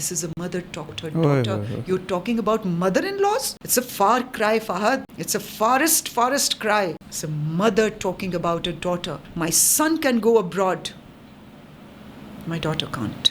This is a mother talk to her daughter. You're talking about mother-in-laws? It's a far cry, Fahad. It's a forest cry. It's a mother talking about a daughter. My son can go abroad. My daughter can't.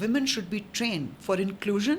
women should be trained for inclusion,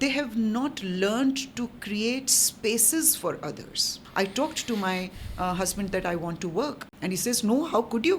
they have not learned to create spaces for others. I talked to my husband that I want to work and he says no, how could you?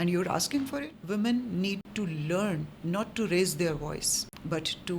And you're asking for it? Women need to learn not to raise their voice but to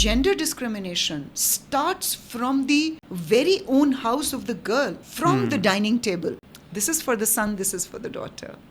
Gender discrimination starts from the very own house of the girl, from the dining table. This is for the son, this is for the daughter.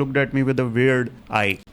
looked at me with a weird eye.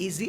easy.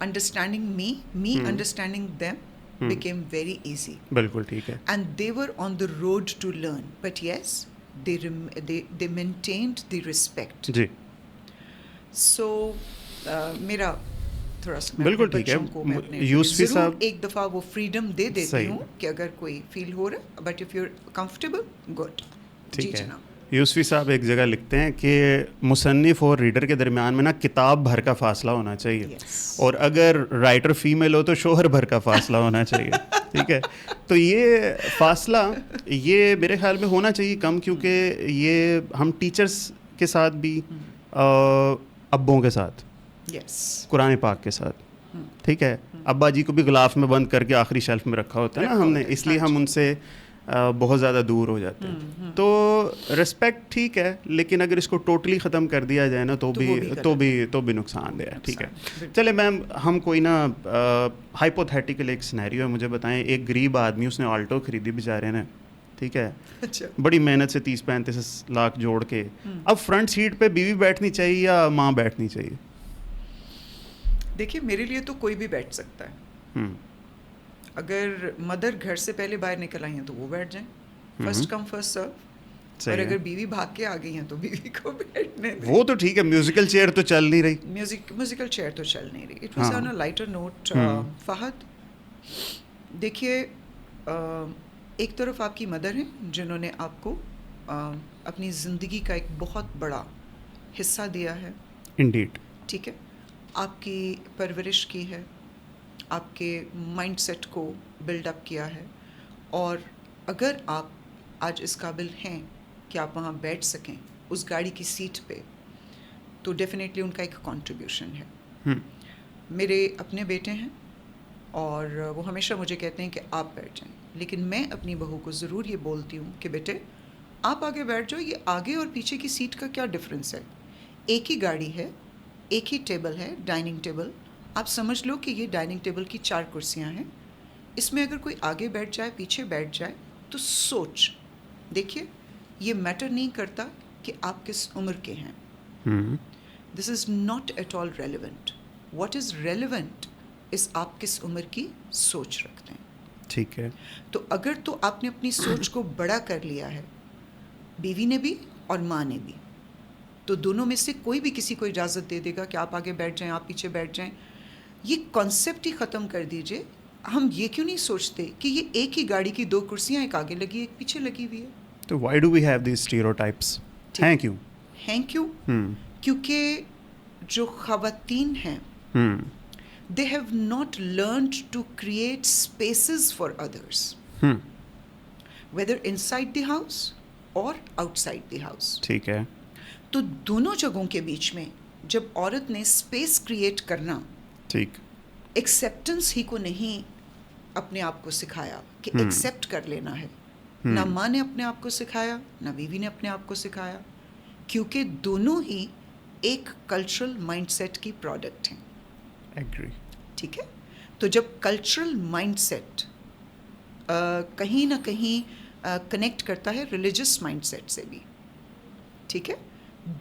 understanding me understanding them became very easy. بالکل ٹھیک ہے. And they were on the road to learn, but yes, they maintained the respect. G So میرا تھوڑا سا بالکل ٹھیک ہے. یوسفی صاحب ایک دفعہ وہ فریڈم دے دیتی ہوں کہ اگر کوئی فیل ہو رہا but if you comfortable good. ٹھیک ہے. یوسفی صاحب ایک جگہ لکھتے ہیں کہ مصنف اور ریڈر کے درمیان میں نا کتاب بھر کا فاصلہ ہونا چاہیے, اور اگر رائٹر فیمیل ہو تو شوہر بھر کا فاصلہ ہونا چاہیے. ٹھیک ہے. تو یہ فاصلہ یہ میرے خیال میں ہونا چاہیے کم, کیونکہ یہ ہم ٹیچرس کے ساتھ بھی, ابوں کے ساتھ, قرآن پاک کے ساتھ, ٹھیک ہے, ابا جی کو بھی غلاف میں بند کر کے آخری شیلف میں رکھا ہوتا ہے نا ہم نے, اس لیے ہم ان سے بہت زیادہ دور ہو جاتے ہیں. تو رسپیکٹ ٹھیک ہے, لیکن اگر اس کو ٹوٹلی ختم کر دیا جائے نا تو بھی نقصان دہ ہے. ٹھیک ہے. چلے میم ہم کوئی نا ہائپوتھیٹیکل ایک سینیریو ہے, مجھے بتائیں. ایک غریب آدمی, اس نے آلٹو خریدی بیچارے نے, ٹھیک ہے, بڑی محنت سے 30-35 لاکھ جوڑ کے. اب فرنٹ سیٹ پہ بیوی بیٹھنی چاہیے یا ماں بیٹھنی چاہیے؟ دیکھیے میرے لیے تو کوئی بھی بیٹھ سکتا ہے. اگر مدر گھر سے پہلے باہر نکل آئی ہیں تو وہ بیٹھ جائیں, فرسٹ کم فرسٹ سرو. اور اگر بیوی بھاگ کے آ گئی ہیں تو بیوی کو بیٹھنے دیں. وہ تو ٹھیک ہے, میوزیکل چیئر تو چل نہیں رہی. میوزیکل چیئر تو چل نہیں رہی. It was on a lighter note. Fahad دیکھیے, ایک طرف آپ کی مدر ہیں جنہوں نے آپ کو اپنی زندگی کا ایک بہت بڑا حصہ دیا ہے. انڈیڈ. ٹھیک ہے. آپ کی پرورش کی ہے, آپ کے مائنڈ سیٹ کو بلڈ اپ کیا ہے, اور اگر آپ آج اس قابل ہیں کہ آپ وہاں بیٹھ سکیں اس گاڑی کی سیٹ پہ, تو ڈیفینیٹلی ان کا ایک کنٹریبیوشن ہے. میرے اپنے بیٹے ہیں اور وہ ہمیشہ مجھے کہتے ہیں کہ آپ بیٹھ جائیں, لیکن میں اپنی بہو کو ضرور یہ بولتی ہوں کہ بیٹے آپ آگے بیٹھ جاؤ. یہ آگے اور پیچھے کی سیٹ کا کیا ڈفرینس ہے؟ ایک ہی گاڑی ہے, ایک ہی ٹیبل ہے, ڈائننگ ٹیبل. آپ سمجھ لو کہ یہ ڈائننگ ٹیبل کی 4 کرسیاں ہیں. اس میں اگر کوئی آگے بیٹھ جائے, پیچھے بیٹھ جائے, تو سوچ دیکھیے, یہ میٹر نہیں کرتا کہ آپ کس عمر کے ہیں. This is not at all relevant. What is relevant is آپ کس عمر کی سوچ رکھتے ہیں. ٹھیک ہے. تو اگر تو آپ نے اپنی سوچ کو بڑا کر لیا ہے, بیوی نے بھی اور ماں نے بھی, تو دونوں میں سے کوئی بھی کسی کو اجازت دے دے گا کہ آپ آگے بیٹھ جائیں, آپ پیچھے بیٹھ جائیں. یہ کانسیپٹ ہی ختم کر دیجئے. ہم یہ کیوں نہیں سوچتے کہ یہ ایک ہی گاڑی کی 2 کرسیاں, ایک آگے لگی ایک پیچھے لگی ہوئی ہے. تو why do we have these stereotypes? ہیں کیوں؟ کیونکہ جو خواتین ہیں they have not learned to create spaces for others, whether inside the house or outside the house. ٹھیک ہے. تو دونوں جگہوں کے بیچ میں جب عورت نے اسپیس کریٹ کرنا, ٹھیک, ایکسیپٹنس ہی کو نہیں اپنے آپ کو سکھایا کہ ایکسیپٹ کر لینا ہے. نہ ماں نے اپنے آپ کو سکھایا, نہ بیوی نے اپنے آپ کو سکھایا, کیونکہ دونوں ہی ایک کلچرل مائنڈ سیٹ کی پروڈکٹ ہیں. ایگری. ٹھیک ہے. تو جب کلچرل مائنڈ سیٹ کہیں نہ کہیں کنیکٹ کرتا ہے ریلیجس مائنڈ سیٹ سے بھی, ٹھیک ہے,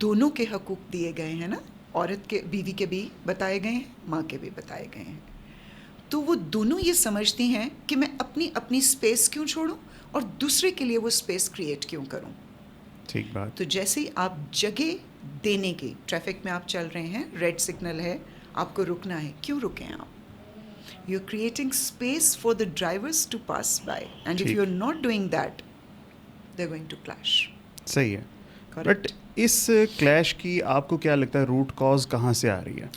دونوں کے حقوق دیے گئے ہیں نا, عورت کے, بیوی کے بھی بتائے گئے ہیں, ماں کے بھی بتائے گئے ہیں. تو وہ دونوں یہ سمجھتی ہیں کہ میں اپنی اسپیس کیوں چھوڑوں اور دوسرے کے لیے وہ اسپیس کریٹ کیوں کروں. ٹھیک بات. تو جیسے ہی آپ جگہ دینے کی, ٹریفک میں آپ چل رہے ہیں, ریڈ سگنل ہے, آپ کو رکنا ہے, کیوں رکیں آپ؟ You are creating space for the drivers to pass by, and if you are not doing that they are going to clash. صحیح ہے. بٹ اس کلیش کی آپ کو کیا لگتا ہے روٹ کاز کہاں سے آ رہی ہے؟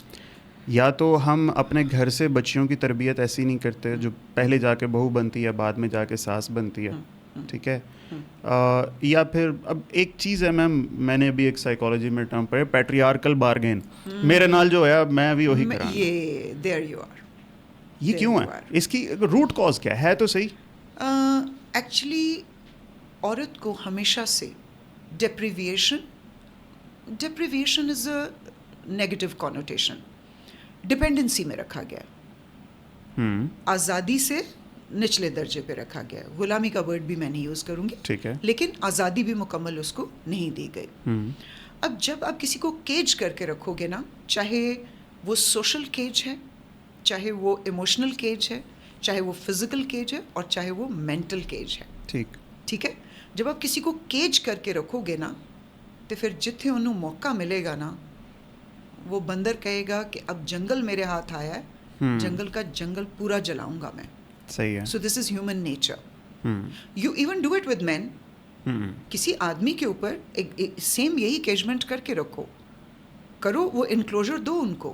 یا تو ہم اپنے گھر سے بچیوں کی تربیت ایسی نہیں کرتے جو پہلے جا کے بہو بنتی ہے, بعد میں جا کے ساس بنتی ہے, ٹھیک ہے, یا پھر اب ایک چیز ہے میم, میں نے ابھی ایک سائیکالوجی میں ٹرم پڑھے, پیٹریارکل بارگین. میرے نال جو ہے میں بھی وہی کراں. یہ دیر یو آر. یہ کیوں ہے؟ اس کی روٹ کاز کیا ہے؟ تو صحیح. ایکچولی عورت کو ہمیشہ سے deprivation is a negative connotation, dependency میں رکھا گیا, آزادی سے نچلے درجے پہ رکھا گیا. غلامی کا ورڈ بھی میں نہیں یوز کروں گی, ٹھیک ہے, لیکن آزادی بھی مکمل اس کو نہیں دی گئی. اب جب آپ کسی کو کیج کر کے رکھو گے نا, چاہے وہ سوشل کیج ہے چاہے وہ ایموشنل کیج ہے, چاہے وہ فزیکل کیج ہے, اور چاہے وہ مینٹل کیج ہے. ٹھیک ہے. جب آپ کسی کو کیج کر کے رکھو گے نا, تو پھر جتنے انہوں موقع ملے گا نا, وہ بندر کہے گا کہ اب جنگل میرے ہاتھ آیا ہے, جنگل کا جنگل پورا جلاؤں گا میں. صحیح ہے. So this is human nature. You even do it with men. کسی آدمی کے اوپر سیم یہی کیجمنٹ کر کے رکھو, کرو, وہ انکلوجر دو ان کو,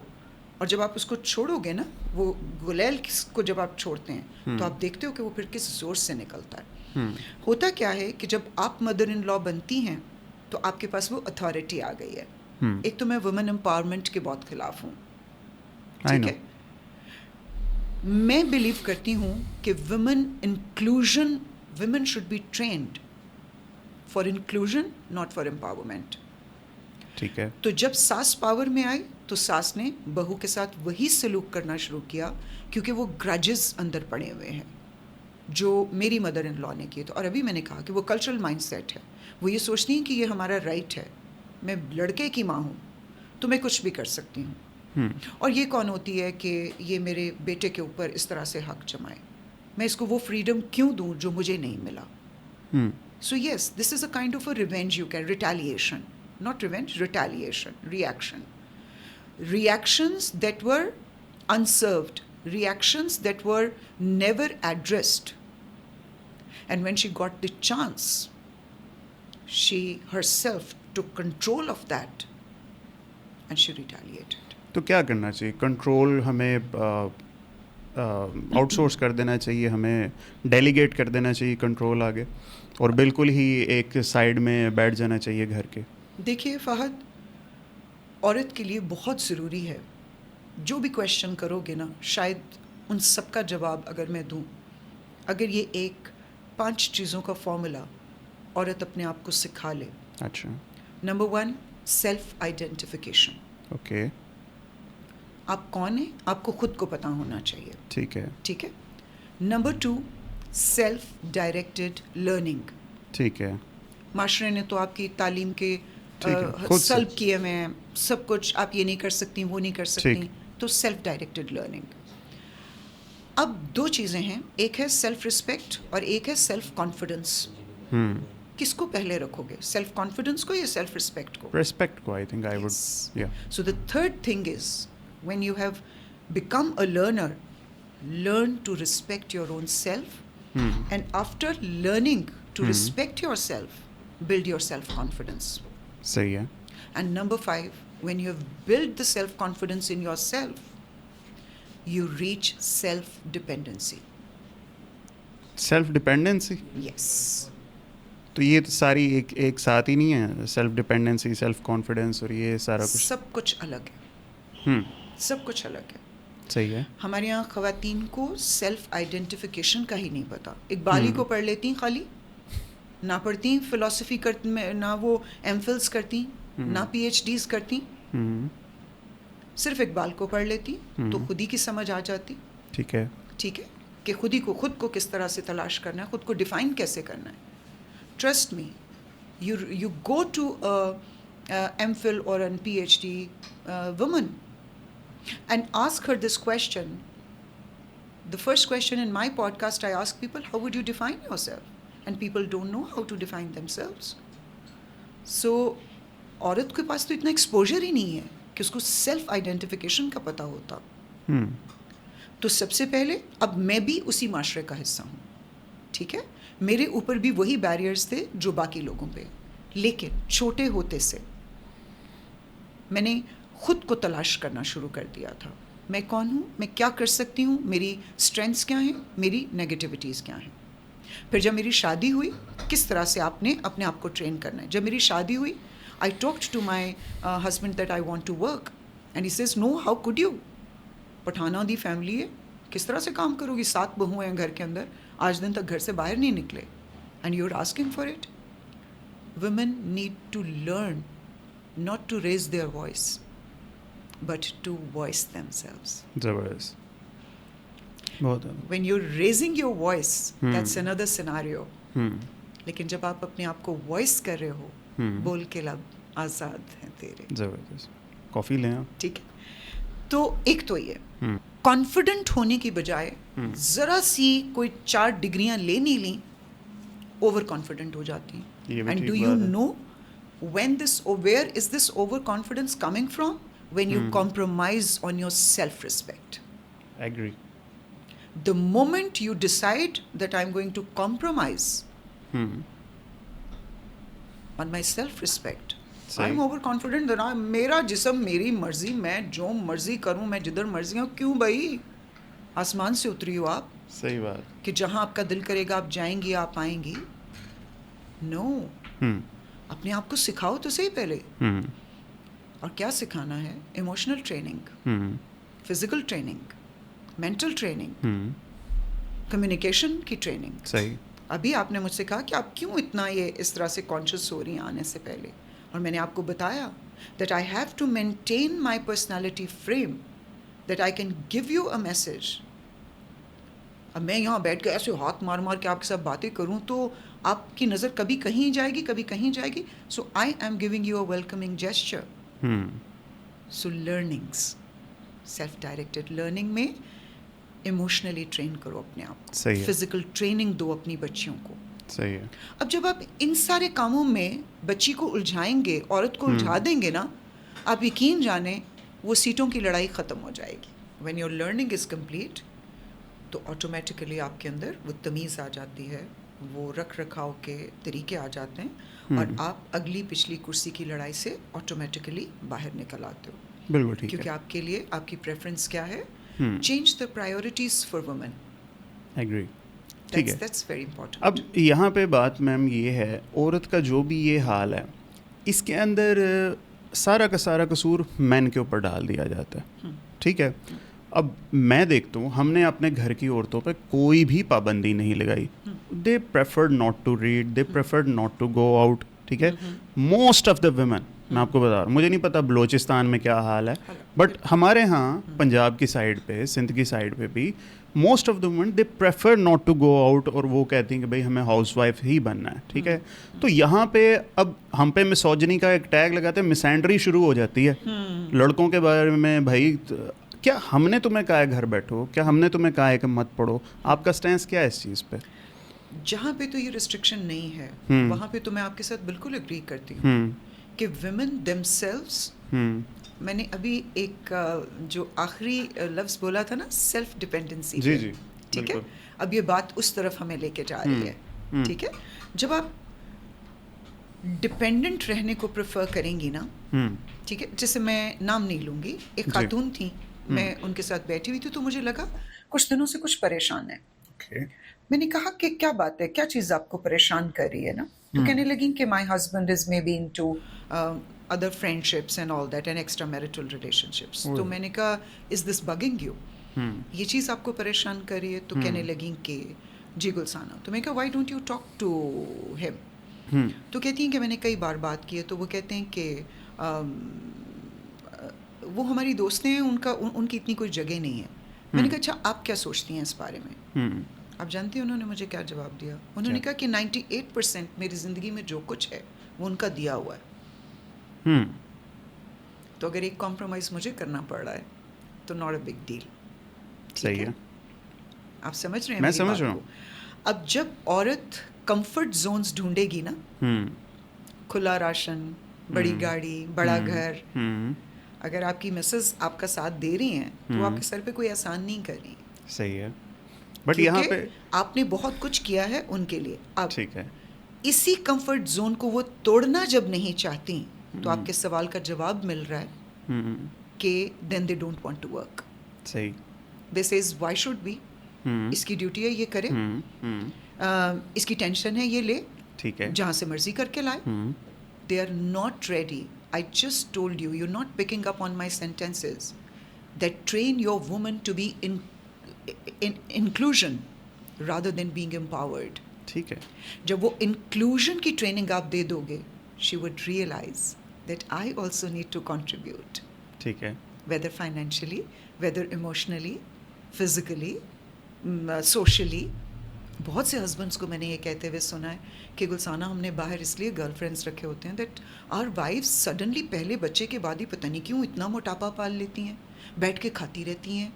اور جب آپ اس کو چھوڑو گے نا, وہ گلیل کو جب آپ چھوڑتے ہیں تو آپ دیکھتے ہو کہ وہ پھر کس زور سے نکلتا ہے. ہوتا کیا ہے کہ جب آپ مدر ان لا بنتی ہیں تو آپ کے پاس وہ اتھارٹی آ گئی ہے. ایک تو میں وومن امپاورمنٹ کے بہت خلاف ہوں, ٹھیک ہے. میں بلیو کرتی ہوں کہ women inclusion, women should be trained for inclusion, not for empowerment. ٹھیک ہے. تو جب ساس پاور میں آئی تو ساس نے بہو کے ساتھ وہی سلوک کرنا شروع کیا, کیونکہ وہ گرجز اندر پڑے ہوئے ہیں جو میری مدر ان لا نے کیے. تو اور ابھی میں نے کہا کہ وہ کلچرل مائنڈ سیٹ ہے. وہ یہ سوچتی ہیں کہ یہ ہمارا رائٹ ہے, میں لڑکے کی ماں ہوں تو میں کچھ بھی کر سکتی ہوں. اور یہ کون ہوتی ہے کہ یہ میرے بیٹے کے اوپر اس طرح سے حق جمائے, میں اس کو وہ فریڈم کیوں دوں جو مجھے نہیں ملا. So yes, this is a kind of a revenge you can, retaliation, not revenge, retaliation, reactions that were unserved, reactions that were never addressed. And when she got the chance, she herself took control of that and she retaliated. تو کیا کرنا چاہیے؟ Control ہمیں out source کر دینا چاہیے, ہمیں delegate کر دینا چاہیے کنٹرول آگے, اور بالکل ہی ایک سائڈ میں بیٹھ جانا چاہیے گھر کے؟ دیکھیے فہد, عورت کے لیے بہت ضروری ہے, جو بھی کویشچن کرو گے نا, شاید ان سب کا جواب اگر میں دوں, اگر یہ 5 چیزوں کا فارمولا عورت اپنے آپ کو سکھا لے. اچھا. Number 1, self identification. اوکے. آپ کون ہیں, آپ کو خود کو پتہ ہونا چاہیے. ٹھیک ہے. ٹھیک ہے. Number 2, self directed learning. ٹھیک ہے. معاشرے نے تو آپ کی تعلیم کے سلب کیے ہوئے ہیں, سب کچھ آپ یہ نہیں کر سکتی, وہ نہیں کر سکتی, تو سیلف ڈائریکٹڈ لرننگ. اب 2 چیزیں ہیں, ایک ہے سیلف رسپیکٹ اور ایک ہے سیلف کانفیڈنس. کس کو پہلے رکھو گے, سیلف کانفیڈنس کو یا سیلف رسپیکٹ کو؟ رسپیکٹ کو. I think I would, yeah. So the third thing is, when you have become a learner, learn to respect your own self, and after learning to respect yourself, build your self confidence. صحیح ہے. And number 5, when you have built the self confidence in yourself, you reach self dependency. Self dependency. Yes. تو یہ ساری ایک ساتھ ہی نہیں ہے, self dependency, self confidence, اور یہ سارا کچھ سب کچھ الگ ہے. سب کچھ الگ ہے. صحیح ہے. ہمارے یہاں خواتین کو سیلف آئیڈینٹیفیکیشن کا ہی نہیں پتا. اقبال ہی کو پڑھ لیتی ہیں, خالی نہ پڑھتی, فلسفی کرتی, نہ وہ ایم فلس کرتی, نہ پی ایچ ڈیز کرتی, صرف اقبال کو پڑھ لیتی تو خود ہی کی سمجھ آ جاتی. ٹھیک ہے. ٹھیک ہے, کہ خود کو کس طرح سے تلاش کرنا ہے, خود کو ڈیفائن کیسے کرنا ہے. Trust me, you go to M Phil اور an P H D woman and ask her this question. The first question in my podcast, I ask people, how would you define yourself? And people don't know how to define themselves. So عورت کے پاس تو اتنا exposure ہی نہیں ہے کہ اس کو self identification کا پتہ ہوتا. تو سب سے پہلے, اب میں بھی اسی معاشرے کا حصہ ہوں, ٹھیک ہے, میرے اوپر بھی وہی بیریئرز تھے جو باقی لوگوں پہ, لیکن چھوٹے ہوتے سے میں نے خود کو تلاش کرنا شروع کر دیا تھا. میں کون ہوں, میں کیا کر سکتی ہوں, میری اسٹرینتھس کیا ہیں, میری نیگیٹیوٹیز کیا ہیں. پھر جب میری شادی ہوئی, کس طرح سے آپ نے اپنے آپ کو ٹرین کرنا ہے. جب میری شادی ہوئی, I talked to my husband that I want to work, and he says no, how could you, پٹھانہ دی فیملی ہے, کس طرح سے کام کرو گی, 7 بہویں ہیں گھر کے اندر, آج دن تک گھر سے باہر نہیں نکلے, and you are asking for it. Women need to learn not to raise their voice but to voice themselves. زبردست. بہت. When you're raising your voice, that's another scenario. لیکن جب آپ اپنے آپ کو وائس کر رہے ہو, بول کے لب آزاد ہیں تیرے. زبردست. کافی لیں آپ. ٹھیک ہے. تو ایک تو یہ کانفیڈنٹ ہونے کی بجائے ذرا سی کوئی 4 ڈگریاں لے نہیں لیں, اوور کانفیڈنٹ ہو جاتی ہیں. And do you know where is this overconfidence coming from? When you compromise on your self-respect. Agree. The moment you decide that I'm going to compromise on my self-respect, I'm overconfident that میرا جسم میری مرضی, میں جو مرضی کروں, میں جدھر مرضی ہوں. کیوں بھائی, آسمان سے اتری ہو آپ؟ صحیح بات. کہ جہاں آپ کا دل کرے گا آپ جائیں گی, آپ آئیں گی. نو, اپنے آپ کو سکھاؤ تو صحیح پہلے. اور کیا سکھانا ہے؟ Emotional training, physical training, mental training, communication کی ٹریننگ. صحیح. ابھی آپ نے مجھ سے کہا کہ آپ کیوں اتنا یہ اس طرح سے کانشیس ہو رہی ہیں آنے سے پہلے, اور میں نے آپ کو بتایا that I have to maintain my personality frame that I can give you a message. اب میں یہاں بیٹھ کے ایسے ہاتھ مار مار کے آپ کے ساتھ باتیں کروں تو آپ کی نظر کبھی کہیں جائے گی, کبھی کہیں جائے گی. So I am giving you a welcoming gesture. So learnings, self directed learning میں ایموشنلی ٹرین کرو اپنے آپ کو, فزیکل ٹریننگ دو اپنی بچیوں کو. صحیح ہے. اب جب آپ ان سارے کاموں میں بچی کو الجھائیں گے, عورت کو الجھا دیں گے نا, آپ یقین جانیں وہ سیٹوں کی لڑائی ختم ہو جائے گی. When your learning is complete تو آٹومیٹیکلی آپ کے اندر وہ تمیز آ جاتی ہے, وہ رکھ رکھاؤ کے طریقے آ جاتے ہیں, اور آپ اگلی پچھلی کرسی کی لڑائی سے آٹومیٹیکلی باہر نکل آتے ہو. بالکل ٹھیک ہے. کیونکہ آپ کے لیے آپ کی پریفرنس کیا ہے؟ Change the priorities for women. Agree. ٹھیک ہے. That's very important. اب یہاں پہ بات میم یہ ہے, عورت کا جو بھی یہ حال ہے اس کے اندر سارا کا سارا قصور مین کے اوپر ڈال دیا جاتا ہے. ٹھیک ہے. اب میں دیکھتا ہوں ہم نے اپنے گھر کی عورتوں پہ کوئی بھی پابندی نہیں لگائی. They preferred not to read, they preferred not to go out. ٹھیک ہے. موسٹ آف دا ویمن, میں آپ کو بتا رہا ہوں, مجھے نہیں پتا بلوچستان میں کیا حال ہے, بٹ ہمارے ہاں پنجاب کی سائڈ پہ, سندھ کی سائڈ پہ بھی most of the women they prefer not to go out, اور وہ کہتی ہیں کہ بھائی ہمیں ہاؤس وائف ہی بننا ہے. ٹھیک ہے. تو یہاں پہ اب ہم پہ مسوجنی کا ایک ٹیگ لگاتے ہیں, مسینڈری شروع ہو جاتی ہے لڑکوں کے بارے میں. بھائی کیا ہم نے تمہیں کہا ہے گھر بیٹھو, کیا ہم نے تمہیں کہا ہے کہ مت پڑھو؟ آپ کا سٹینس کیا ہے اس چیز پہ؟ جہاں پہ تو یہ ریسٹرکشن نہیں ہے وہاں پہ تو میں آپ کے ساتھ بالکل اگری کرتی ہوں کہ ویمن دیم سیلوز, میں نے ابھی ایک جو آخری لفظ بولا تھا نا, سیلف ڈپینڈنسی. جی جی ٹھیک ہے. اب یہ بات اس طرف ہمیں لے کے جا رہی ہے. ٹھیک ہے. جب آپ ڈپینڈنٹ رہنے کو پریفر کریں گی نا, ٹھیک ہے, جیسے میں نام نہیں لوں گی, ایک خاتون تھی, میں ان کے ساتھ بیٹھی ہوئی تھی تو مجھے لگا کچھ دنوں سے کچھ پریشان ہے. میں نے کہا کہ کیا بات ہے, کیا چیز آپ کو پریشان کر رہی ہے نا؟ تو کہنے لگیں کہ my husband is may be into other friendships and all that and extra marital relationships. تو میں نے کہا از دس بگنگ یو, یہ چیز آپ کو پریشان کر رہی ہے؟ تو کہنے لگیں کہ جی گلسانہ. تو میں کہا why don't you talk to him? تو کہتی ہیں کہ میں نے کئی بار بات کی ہے. تو وہ کہتے ہیں کہ وہ ہماری دوستیں ہیں, ان کی اتنی کوئی جگہ نہیں ہے. میں نے کہا اچھا آپ کیا سوچتی ہیں اس بارے میں؟ آپ جانتی ہیں انہوں نے مجھے کیا جواب دیا؟ انہوں نے کہا کہ 98% میری زندگی میں جو کچھ ہے وہ ان کا دیا ہوا ہے. تو اگر ایک کمپرومائز مجھے کرنا پڑ رہا ہے تو ناٹ اے بگ ڈیل. صحیح ہے. آپ سمجھ رہے ہیں؟ میں سمجھ رہا ہوں. اب جب عورت کمفرٹ زونز ڈھونڈے گی نا, کھلا راشن, بڑی گاڑی, بڑا گھر, اگر آپ کی مسز آپ کا ساتھ دے رہی ہیں تو آپ کے سر پہ کوئی احسان نہیں کر رہی. صحیح ہے. بٹ یہاں پہ آپ نے بہت کچھ کیا ہے ان کے لیے. اب ٹھیک ہے, اسی کمفرٹ زون کو وہ توڑنا جب نہیں چاہتی تو آپ کے سوال کا جواب مل رہا ہے کہ then they don't want to work. صحیح. This is why should be, اس کی ڈیوٹی ہے یہ کرے, اس کی ٹینشن ہے یہ لے, ٹھیک ہے, جہاں سے مرضی کر کے لائے. They are not ready. I just told you, you're not picking up on my sentences that train your woman to be in inclusion rather than being empowered. ٹھیک ہے. جب وہ inclusion کی ٹریننگ آپ دے دو گے, she would realize that I also need to contribute. ٹھیک ہے. Whether financially, whether emotionally, physically, socially. بہت سے ہسبینڈس کو میں نے یہ کہتے ہوئے سنا ہے کہ گلسانہ ہم نے باہر اس لیے گرل فرینڈس رکھے ہوتے ہیں دیٹ آر وائف سڈنلی پہلے بچے کے بعد ہی پتہ نہیں کیوں اتنا موٹاپا پال لیتی ہیں, بیٹھ کے کھاتی رہتی ہیں,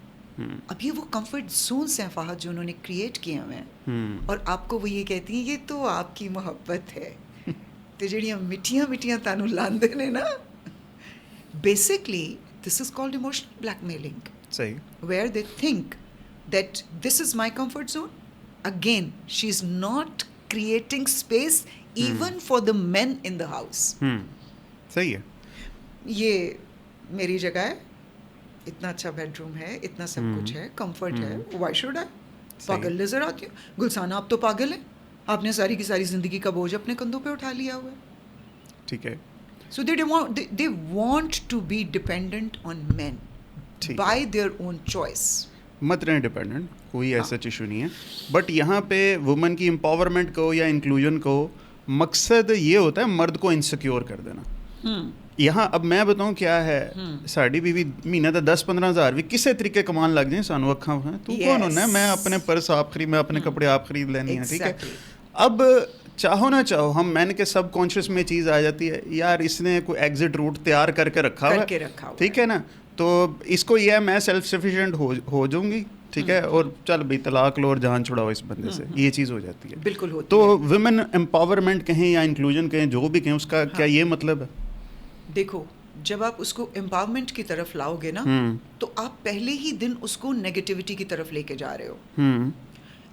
اب یہ وہ کمفرٹ زونس ہیں فہد جو انہوں نے کریٹ کیے ہوئے ہیں, اور آپ کو وہ یہ کہتی ہیں یہ تو آپ کی محبت ہے, تو جڑیاں مٹھیاں مٹھیاں تانوں لاندے نے نا, basically this is called emotional blackmailing. صحیح. Where they think that this is my comfort zone. Again she is not creating space even for the man in the house. صحیح ہے. یہ میری جگہ ہے, اتنا اچھا بیڈ روم ہے, اتنا سب کچھ ہے, کمفرٹ ہے, وائی شوڈ آئی. پاگل نظر آتی ہوں. گلسانہ آپ تو پاگل ہیں, آپ نے ساری کی ساری زندگی کا بوجھ اپنے کندھوں پہ اٹھا لیا ہوا ہے. ٹھیک ہے. So they want to be dependent on men by their own choice. مت رہیں ڈپینڈنٹ, کوئی ایسا ایشو نہیں ہے. بٹ یہاں پہ وومن کی امپاورمنٹ کو یا انکلوژن کو مقصد یہ ہوتا ہے مرد کو انسیکیور کر دینا. یہاں اب میں بتاؤں کیا ہے, ساڑی بیوی مہینہ دا 10-15 ہزار بھی کسے طریقے کمان لگ جائیں سانو اکھاں ہوئے, تو کون ہونا ہے, میں اپنے پرس آپ خرید, میں اپنے کپڑے آپ خرید لینے ہیں. ٹھیک ہے. اب چاہو نہ چاہو ہم مین کے سب کانشیس میں چیز آ جاتی ہے, یار اس نے کوئی ایگزٹ روٹ تیار کر کے رکھا ہوا ہے. ٹھیک ہے نا, تو اس کو یہ ہے میں سیلف سفیشینٹ ہو جاؤں گی. ٹھیک ہے, اور چل بھائی طلاق لو اور جان چھڑاؤ اس بندے سے, یہ چیز ہو جاتی ہے. بالکل. تو ویمن امپاورمنٹ کہیں یا انکلوژن کہیں, جو بھی کہیں, اس کا کیا یہ مطلب ہے؟ دیکھو, جب آپ اس کو امپاورمنٹ کی طرف لاؤ گے نا, تو آپ پہلے ہی دن اس کو نیگیٹیوٹی کی طرف لے کے جا رہے ہو.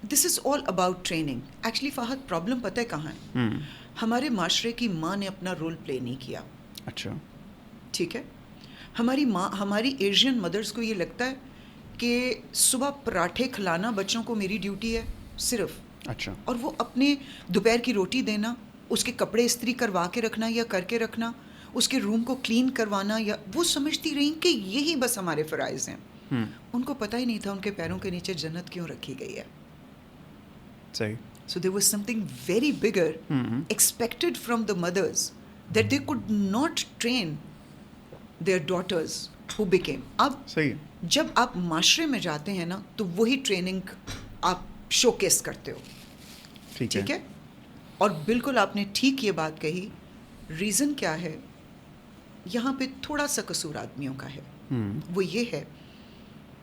This is all about training. Actually Fahad problem پتہ ہے کہاں ہے؟ ہمارے معاشرے کی ماں نے اپنا رول پلے نہیں کیا. اچھا. ٹھیک ہے. ہماری ماں, ہماری ایشین مدرس کو یہ لگتا ہے کہ صبح پراٹھے کھلانا بچوں کو میری ڈیوٹی ہے صرف. اچھا. اور وہ اپنے دوپہر کی روٹی دینا, اس کے کپڑے استری کروا کے رکھنا یا کر کے رکھنا, اس کے روم کو کلین کروانا, یا وہ سمجھتی رہی کہ یہی بس ہمارے فرائض ہیں. ان کو پتہ ہی نہیں تھا ان کے پیروں کے نیچے جنت کیوں رکھی گئی ہے. صحیح. So there was something very bigger expected from the mothers that they could not train their daughters who became. اب جب آپ معاشرے میں جاتے ہیں نا, تو وہی ٹریننگ آپ شو کیس کرتے ہو. ٹھیک ہے. اور بالکل آپ نے ٹھیک یہ بات کہی. ریزن کیا ہے یہاں پہ؟ تھوڑا سا قصور آدمیوں کا ہے. وہ یہ ہے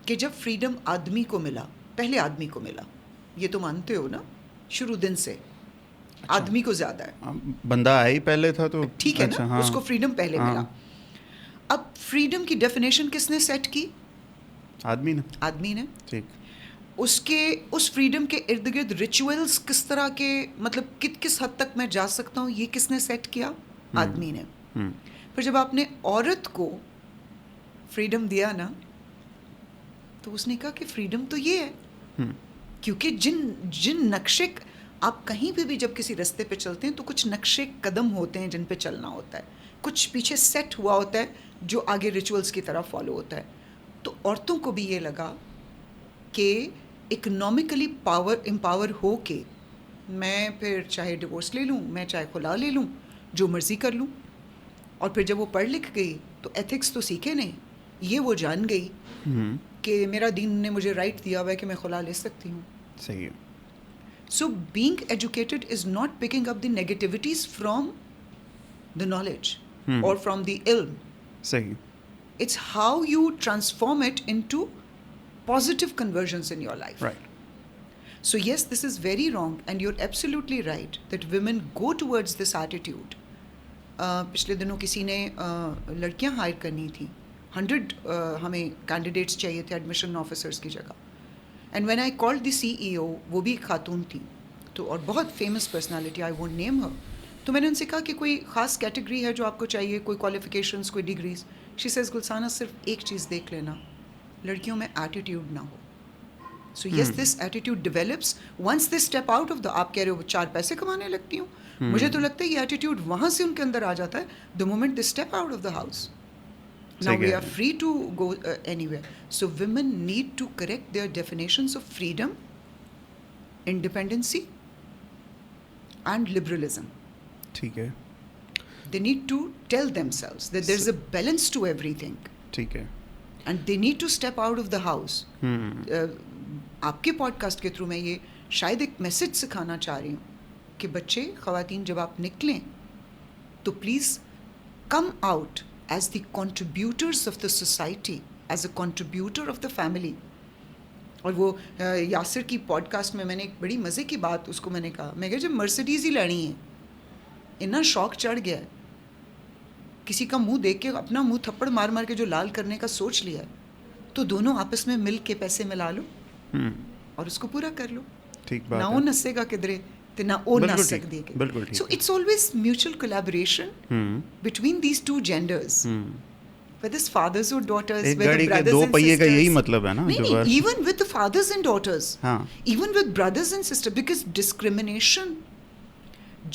کہ جب فریڈم آدمی کو ملا, پہلے آدمی کو ملا, یہ تو مانتے ہو نا, شروع دن سے آدمی کو زیادہ ہے. بندہ آئی پہلے تھا تو ٹھیک ہے نا, اس کو فریڈم پہلے ملا. اب فریڈم کی ڈیفینیشن کس نے سیٹ کی؟ آدمی نے. ٹھیک. اس فریڈم کے ارد گرد ریچولز کس طرح کے, مطلب کس حد تک میں جا سکتا ہوں, یہ کس نے سیٹ کیا؟ آدمی نے. پھر جب آپ نے عورت کو فریڈم دیا نا, تو اس نے کہا کہ فریڈم تو یہ ہے, کیونکہ جن نقشے, آپ کہیں بھی جب کسی رستے پہ چلتے ہیں تو کچھ نقشے قدم ہوتے ہیں جن پہ چلنا ہوتا ہے, کچھ پیچھے سیٹ ہوا ہوتا ہے جو آگے ریچولز کی طرح فالو ہوتا ہے. تو عورتوں کو بھی یہ لگا کہ اکنامکلی امپاور ہو کے میں پھر چاہے ڈیورس لے لوں, میں چاہے خلا لے لوں, جو مرضی کر لوں. اور پھر جب وہ پڑھ لکھ گئی تو ایتھکس تو سیکھے نہیں, یہ وہ جان گئی کہ میرا دین نے مجھے رائٹ دیا ہوا ہے کہ میں خلا لے سکتی ہوں. صحیح ہے. So being educated is not picking up the negativities from the knowledge or from the ilm. صحیح. It's how you transform it into positive conversions in your life. Right. So yes, this is very wrong and you're absolutely right that women go towards this attitude. پچھلے دنوں کسی نے لڑکیاں higher کرنی تھی, 100 ہمیں candidates چاہیے تھے ایڈمیشن آفیسرس کی جگہ. And when I called the CEO, وہ بھی خاتون تھی تو, اور بہت فیمس پرسنالٹی, آئی وونٹ نیم ہر. تو میں نے ان سے کہا کہ کوئی خاص کیٹیگری ہے جو آپ کو چاہیے, کوئی کوالیفیکیشنس, کوئی ڈگریز. شی سیز گلسانہ صرف ایک چیز دیکھ لینا, لڑکیوں میں ایٹیٹیوڈ نہ ہو. So yes, this attitude develops once they step out of the, آپ کہہ رہے ہو 4 پیسے کمانے لگتی ہوں, مجھے تو لگتا ہے یہ ایٹیٹیوڈ وہاں سے ان کے اندر آ جاتا ہے the moment they step out of the house. Now we are free to go anywhere. So women need to correct their definitions of freedom, independency and liberalism. ٹھیک ہے. They need to tell themselves that there is a balance to everything. ٹھیک ہے. And they need to step out of the house. آپ کے pod cost کے through میں یہ شاید ایک میسج سکھانا چاہ رہی ہوں کہ بچے, خواتین, جب آپ نکلیں تو please come out as the contributors of the society, as a contributor of the family. اور وہ یاسر کی پوڈ کاسٹ میں نے ایک بڑی مزے کی بات اس کو میں نے کہا, میں کہا جب مرسیڈیز ہی لڑی ہیں, اتنا شوق چڑھ گیا ہے, کسی کا منہ دیکھ کے اپنا منہ تھپڑ مار مار کے جو لال کرنے کا سوچ لیا ہے, تو دونوں آپس میں مل کے پیسے ملا لو اور اس کو پورا کر لو. ٹھیک بات نہ ہے. وہ نسے گا کدھرے تو نہ وہ نس سکتی ہے. بالکل ٹھیک. So it's always mutual collaboration between these two genders, whether it's fathers or daughters, ایک whether گاڑی کے brothers دو and پہیے کا sisters. یہی مطلب ہے نا. نہیں, even with the fathers and daughters, ہاں, even with brothers and sisters, because discrimination,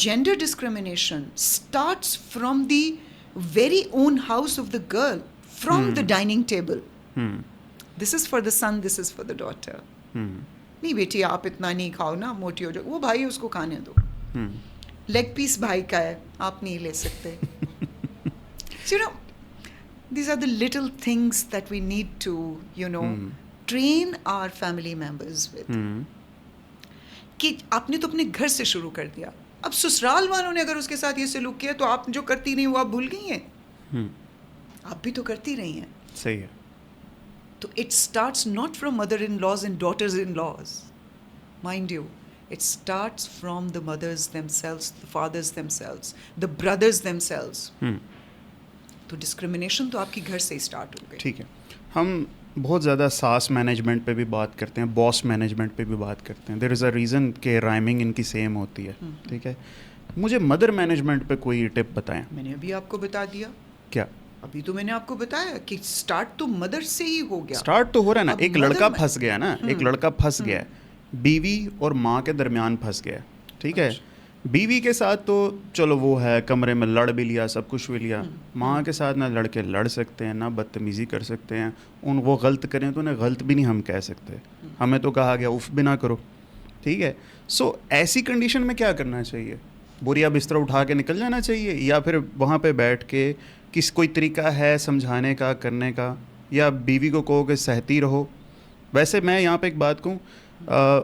gender discrimination starts from the very own house of the girl, from the dining table. This is for the son, this is for the daughter. نہیں بیٹی آپ اتنا نہیں کھاؤ نا, موٹی ہو جاؤ, وہ بھائی اس کو کھانے دو, لیگ پیس بھائی کا ہے, آپ نہیں لے سکتے. So, you know, these are the little things that we need to, you know, train our family members with. کہ آپ نے تو اپنے گھر سے شروع کر دیا, اب سسرال والوں نے اگر اس کے ساتھ یہ سلوک کیا تو آپ جو کرتی رہی وہ آپ بھول گئی ہیں, آپ بھی تو کرتی رہی ہیں. صحیح ہے. تو it starts not from mother-in-laws and daughters-in-laws, mind you. It starts from the mothers themselves, the fathers themselves, the brothers themselves. تو ڈسکریمنیشن تو آپ کی گھر سے ہی اسٹارٹ ہو گئی. ٹھیک ہے. ہم بہت زیادہ ساس مینجمنٹ پہ بھی بات کرتے ہیں, باس مینجمنٹ پہ بھی بات کرتے ہیں. دیر از اے ریزن کہ رائمنگ ان کی سیم ہوتی ہے. ٹھیک ہے. مجھے مدر مینجمنٹ پہ کوئی ٹپ بتائیں. میں نے ابھی آپ کو بتا دیا. کیا؟ ابھی تو میں نے آپ کو بتایا کہ اسٹارٹ تو مدر سے ہی ہو گیا. اسٹارٹ تو ہو رہا ہے نا. ایک لڑکا پھنس گیا نا, ایک لڑکا پھنس گیا, بیوی اور ماں کے درمیان پھنس گیا. ٹھیک ہے. بیوی کے ساتھ تو چلو وہ ہے, کمرے میں لڑ بھی لیا, سب کچھ بھی لیا. ماں کے ساتھ نہ لڑکے لڑ سکتے ہیں, نہ بدتمیزی کر سکتے ہیں. وہ غلط کریں تو انہیں غلط بھی نہیں ہم کہہ سکتے. ہمیں تو کہا گیا اف بھی نہ کرو. ٹھیک ہے. سو ایسی کنڈیشن میں کیا کرنا چاہیے؟ بوریا بستر اٹھا کے نکل جانا چاہیے, یا پھر وہاں پہ بیٹھ کے کوئی طریقہ ہے سمجھانے کا, کرنے کا, یا بیوی کو کہو کہ سہتی رہو؟ ویسے میں یہاں پہ ایک بات کہوں,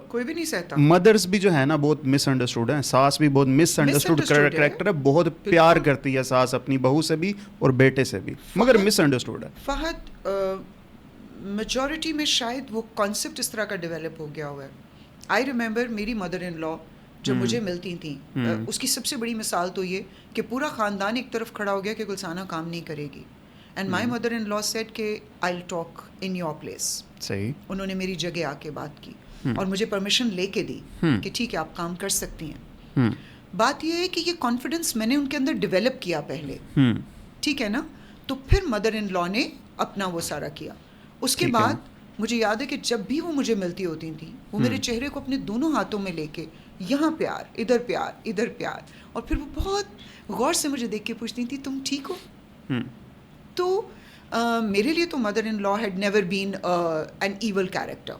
کوئی بھی نہیں سہتا. مدرس بھی جو ہے نا بہت مس انڈرسٹوڈ ہیں. ساس بھی بہت مس انڈرسٹوڈ کریکٹر ہے. بہت پیار کرتی ہے ساس اپنی بہو سے بھی اور بیٹے سے بھی, مگر مس انڈرسٹوڈ ہے. فہد, میجورٹی میں شاید وہ کانسیپٹ اس طرح کا ڈیولپ ہو گیا ہوا ہے. آئی ریمبر میری مدر ان لا جو مجھے ملتی تھیں, اس کی سب سے بڑی مثال تو یہ کہ پورا خاندان ایک طرف کھڑا ہو گیا کہ گلسانہ کام نہیں کرے گی. And my mother in law said کہ I will talk in your place. صحیح. انہوں نے میری جگہ آ کے بات کی اور مجھے پرمیشن لے کے دی کہ ٹھیک ہے آپ کام کر سکتی ہیں. بات یہ ہے کہ یہ کانفیڈنس میں نے ان کے اندر ڈیولپ کیا پہلے. ٹھیک ہے نا. تو پھر مدر ان لا نے اپنا وہ سارا کیا. اس کے بعد مجھے یاد ہے کہ جب بھی وہ مجھے ملتی ہوتی تھیں, وہ میرے چہرے کو اپنے دونوں ہاتھوں میں لے کے یہاں پیار, ادھر پیار, ادھر پیار, اور پھر وہ بہت غور سے مجھے دیکھ کے پوچھتی تھی تم ٹھیک ہو. تو میرے لیے تو mother in law had never been an evil character,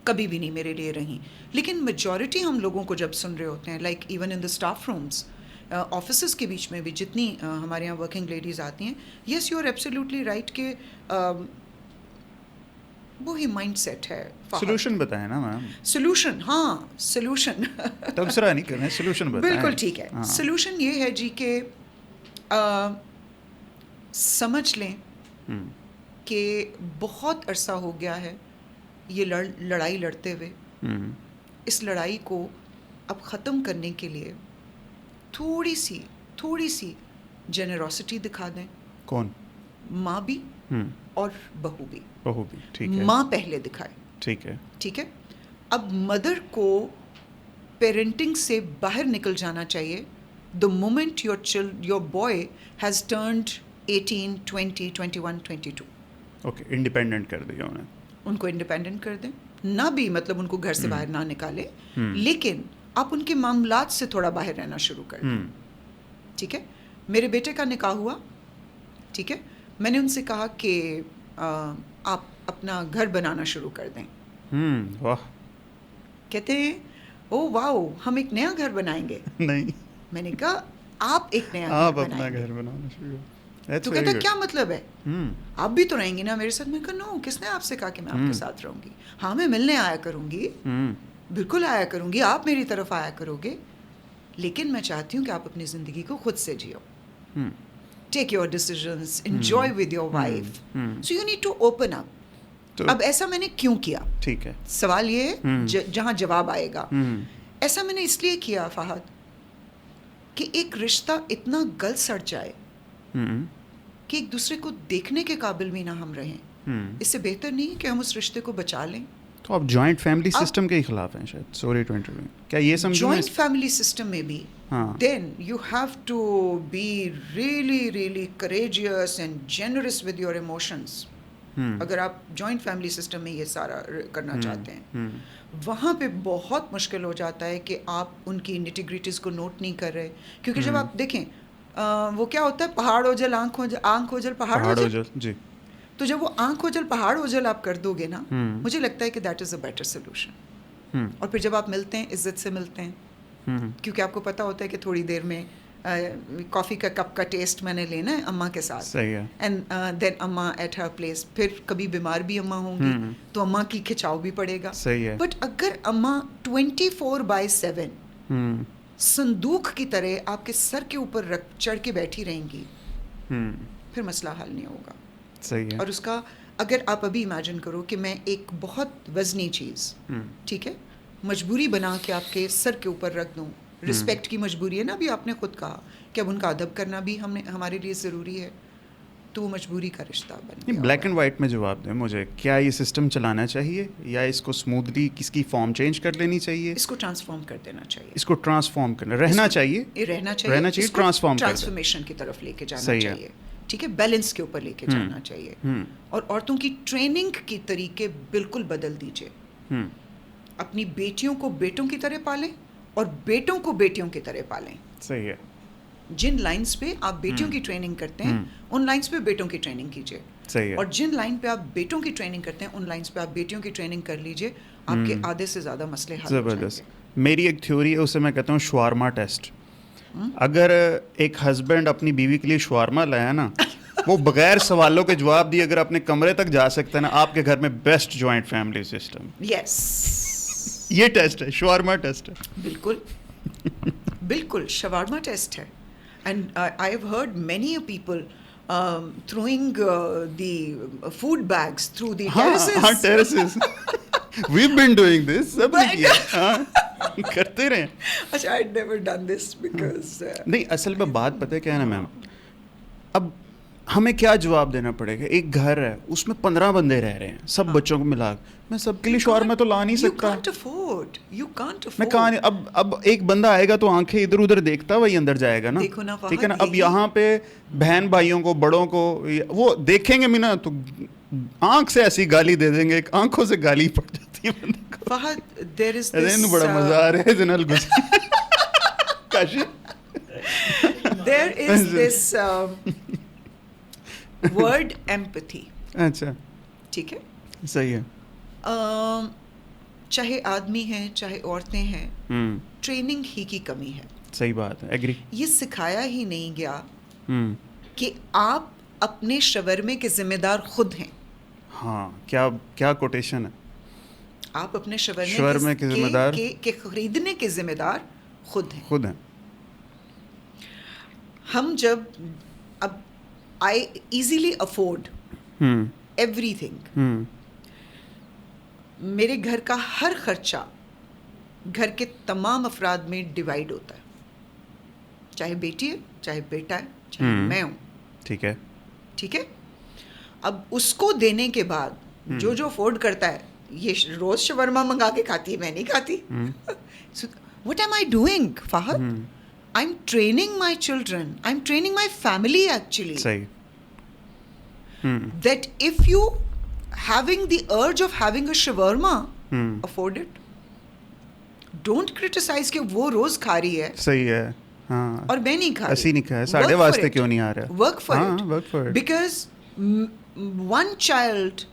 کبھی بھی نہیں میرے لیے رہی. لیکن میجورٹی ہم لوگوں کو جب سن رہے ہوتے ہیں, like even in the staff rooms, offices کے بیچ میں بھی جتنی ہمارے یہاں ورکنگ لیڈیز آتی ہیں, yes you are absolutely right کہ وہی مائنڈ سیٹ ہے. سولوشن بتائیں نا میم. سولوشن, ہاں سولوشن تبصرہ نہیں کرنا, سولوشن بتائیں. بالکل ٹھیک ہے. سولوشن یہ ہے جی کہ سمجھ لیں کہ بہت عرصہ ہو گیا ہے یہ لڑائی لڑتے ہوئے. اس لڑائی کو اب ختم کرنے کے لیے تھوڑی سی جنروسٹی دکھا دیں. کون؟ ماں بھی اور بہو بھی. ٹھیک ہے. ماں پہلے دکھائے. ٹھیک ہے. اب مدر کو پیرنٹنگ سے باہر نکل جانا چاہیے the moment your boy has turned 18, 20, 21, 22. Okay. Independent کر دیا انہیں. ان کو انڈیپینڈنٹ کر دیں. نہ بھی مطلب ان کو گھر سے باہر نہ نکالے, لیکن آپ ان کے معاملات سے تھوڑا باہر رہنا شروع کر دیں. ٹھیک ہے. میرے بیٹے کا نکاح ہوا. ٹھیک ہے. میں نے ان سے کہا کہ آپ اپنا گھر بنانا شروع کر دیں. واہ. کہتے ہیں او واو ہم ایک نیا گھر بنائیں گے. نہیں, میں نے کہا آپ ایک نیا آپ اپنا گھر بنانا شروع. تو کہتا کیا مطلب ہے, آپ بھی تو رہیں گی نا میرے ساتھ. میں کہا نو, کس نے آپ سے کہا کہ میں آپ کے ساتھ رہوں گی. ہاں میں ملنے آیا کروں گی, بالکل آیا کروں گی, آپ میری طرف آیا کرو گے, لیکن میں چاہتی ہوں کہ آپ اپنی زندگی کو خود سے جیو. Take your decisions, enjoy with your wife. So you need to open up. اب ایسا میں نے کیوں کیا, ٹھیک ہے, سوال یہ جہاں جواب آئے گا. ایسا میں نے اس لیے کیا فہد کہ ایک رشتہ اتنا گل سڑ جائے کہ ایک دوسرے کو دیکھنے کے قابل بھی نہ ہم رہیں. اس سے بہتر نہیں کہ ہم اس رشتے کو بچا لیں. تو آپ جوائنٹ فیملی سسٹم کے ہی خلاف ہیں شاید, سوری ٹو انٹرویو, کیا یہ سمجھو جوائنٹ فیملی سسٹم میں بھی then you have to be really really courageous and generous with your emotions. اگر آپ جوائنٹ فیملی سسٹم میں یہ سارا کرنا چاہتے ہیں, وہاں پہ بہت مشکل ہو جاتا ہے کہ آپ ان کی نیٹی-گریٹیز کو نوٹ نہیں کر رہے. کیونکہ جب آپ دیکھیں وہ کیا ہوتا ہے, پہاڑ اوجل آنکھ اوجل پہاڑ اوجل, جی. تو جب وہ آنکھ اوجل پہاڑ اوجل آپ کر دو گے نا, مجھے لگتا ہے کہ that is a better solution. اور پھر جب آپ ملتے ہیں عزت سے ملتے ہیں, کیونکہ آپ کو پتا ہوتا ہے کہ تھوڑی دیر میں کافی کا کپ کا ٹیسٹ میں نے لینا ہے اماں کے ساتھ, اینڈ دین اماں ایٹ ہر پلیس. پھر کبھی بیمار بھی اماں ہوں گی تو اماں کی کھچاؤ بھی پڑے گا. بٹ اگر اماں 24/7 صندوق کی طرح آپ کے سر کے اوپر چڑھ کے بیٹھی رہیں گی, پھر مسئلہ حل نہیں ہوگا. اور اس کا اگر آپ ابھی امیجن کرو کہ میں ایک بہت وزنی چیز, ٹھیک ہے, مجبوری بنا کے آپ کے سر کے اوپر رکھ دوں, رسپیکٹ کی مجبوری ہے نا, ابھی آپ نے خود کہا کہ اب ان کا ادب کرنا بھی ہمارے لیے ضروری ہے, تو وہ مجبوری کا رشتہ بن گیا. بلیک اینڈ وائٹ میں جواب دیں مجھے, کیا یہ سسٹم چلانا چاہیے یا اس کو اسموتھلی کس کی فارم چینج کر لینی چاہیے؟ اس کو ٹرانسفارم کر دینا چاہیے. اس کو ٹرانسفارم کرنا رہنا چاہیے ٹرانسفارمیشن کی طرف لے کے جانا چاہیے, ٹھیک ہے, بیلنس کے اوپر لے کے جانا چاہیے. اور عورتوں کی ٹریننگ کے طریقے بالکل بدل دیجیے. اپنی بیٹیوں کو بیٹوں کی طرح پالیں اور بیٹوں کو بیٹیوں کی طرح پالیں. صحیح ہے. جن لائنز پہ آپ بیٹیوں کی ٹریننگ کرتے ہیں ان لائنز پہ بیٹوں کی ٹریننگ کیجیے. صحیح ہے. اور جن لائن پہ آپ بیٹوں کی ٹریننگ کرتے ہیں ان لائنز پہ آپ بیٹیوں کی ٹریننگ کر لیجیے. آپ کے آدھے سے زیادہ مسئلے حل ہو جائیں گے. میری ایک تھیوری ہے, اسے میں کہتا ہوں شوارما ٹیسٹ. اگر ایک ہسبینڈ اپنی بیوی کے لیے شوارما لایا نا, وہ بغیر سوالوں کے جواب دیے اگر اپنے کمرے تک جا سکتا ہے نا, آپ کے گھر میں بیسٹ جوائنٹ فیملی سسٹم. یس, یہ ٹیسٹ ہے, شوارما ٹیسٹ ہے. بالکل بالکل شوارما ٹیسٹ ہے. And I have heard many people throwing the food bags through the terraces. Terraces. We've been doing this. سب نے کیا, کرتے رہے. اچھا, I'd never done this because نہیں, اصل میں بات پتہ ہے کیا ہے نا میم, اب ہمیں کیا جواب دینا پڑے گا. ایک گھر ہے, اس میں 15 بندے رہ رہے ہیں, سب بچوں کو ملا کے, میں سب کے لیے شوارما تو لا نہیں سکتا. You can't afford. میں کہاں, اب ایک بندہ آئے گا تو آنکھیں ادھر ادھر دیکھتا وہی اندر جائے گا نا, ٹھیک ہے نا. اب یہاں پہ بہن بھائیوں کو, بڑوں کو, وہ دیکھیں گے مینا تو آنکھ سے ایسی گالی دے دیں گے, آنکھوں سے گالی پڑ جاتی ہے بندے کو. فہد, there is this بڑا مزہ آ رہا ہے جنال گزی Kashi. There is this word empathy. اچھا, ٹھیک ہے, صحیح ہے. چاہے آدمی ہیں چاہے عورتیں ہیں, ٹریننگ ہی کی کمی ہے. صحیح بات ہے, ایگری. یہ سکھایا ہی نہیں گیا کہ آپ اپنے شورمے کے ذمہ دار خود ہیں. ہاں, کیا کوٹیشن ہے. آپ اپنے شورمے کے ذمہ دار کے خریدنے کے ذمہ دار خود ہیں. ہم جب اب آئی ایزیلی افورڈ ایوری تھنگ, میرے گھر کا ہر خرچہ گھر کے تمام افراد میں ڈیوائڈ ہوتا ہے, چاہے بیٹی ہے چاہے بیٹا ہے چاہے میں ہوں. ٹھیک ہے, ٹھیک ہے. اب اس کو دینے کے بعد جو افورڈ کرتا ہے, یہ روز شورما منگا کے کھاتی ہے, میں نہیں کھاتی. What am I doing, Fahad? I'm training my children. I'm training my family actually. صحیح. That if you having the urge of having a shawarma, afford it. Don't criticize کہ وہ روز کھا رہی ہے. صحیح ہے. ہاں, اور میں نہیں کھا رہی. ایسی نہیں کھا ہے, ساڑھے واسطے کیوں نہیں آ رہا. Work for it. Because one child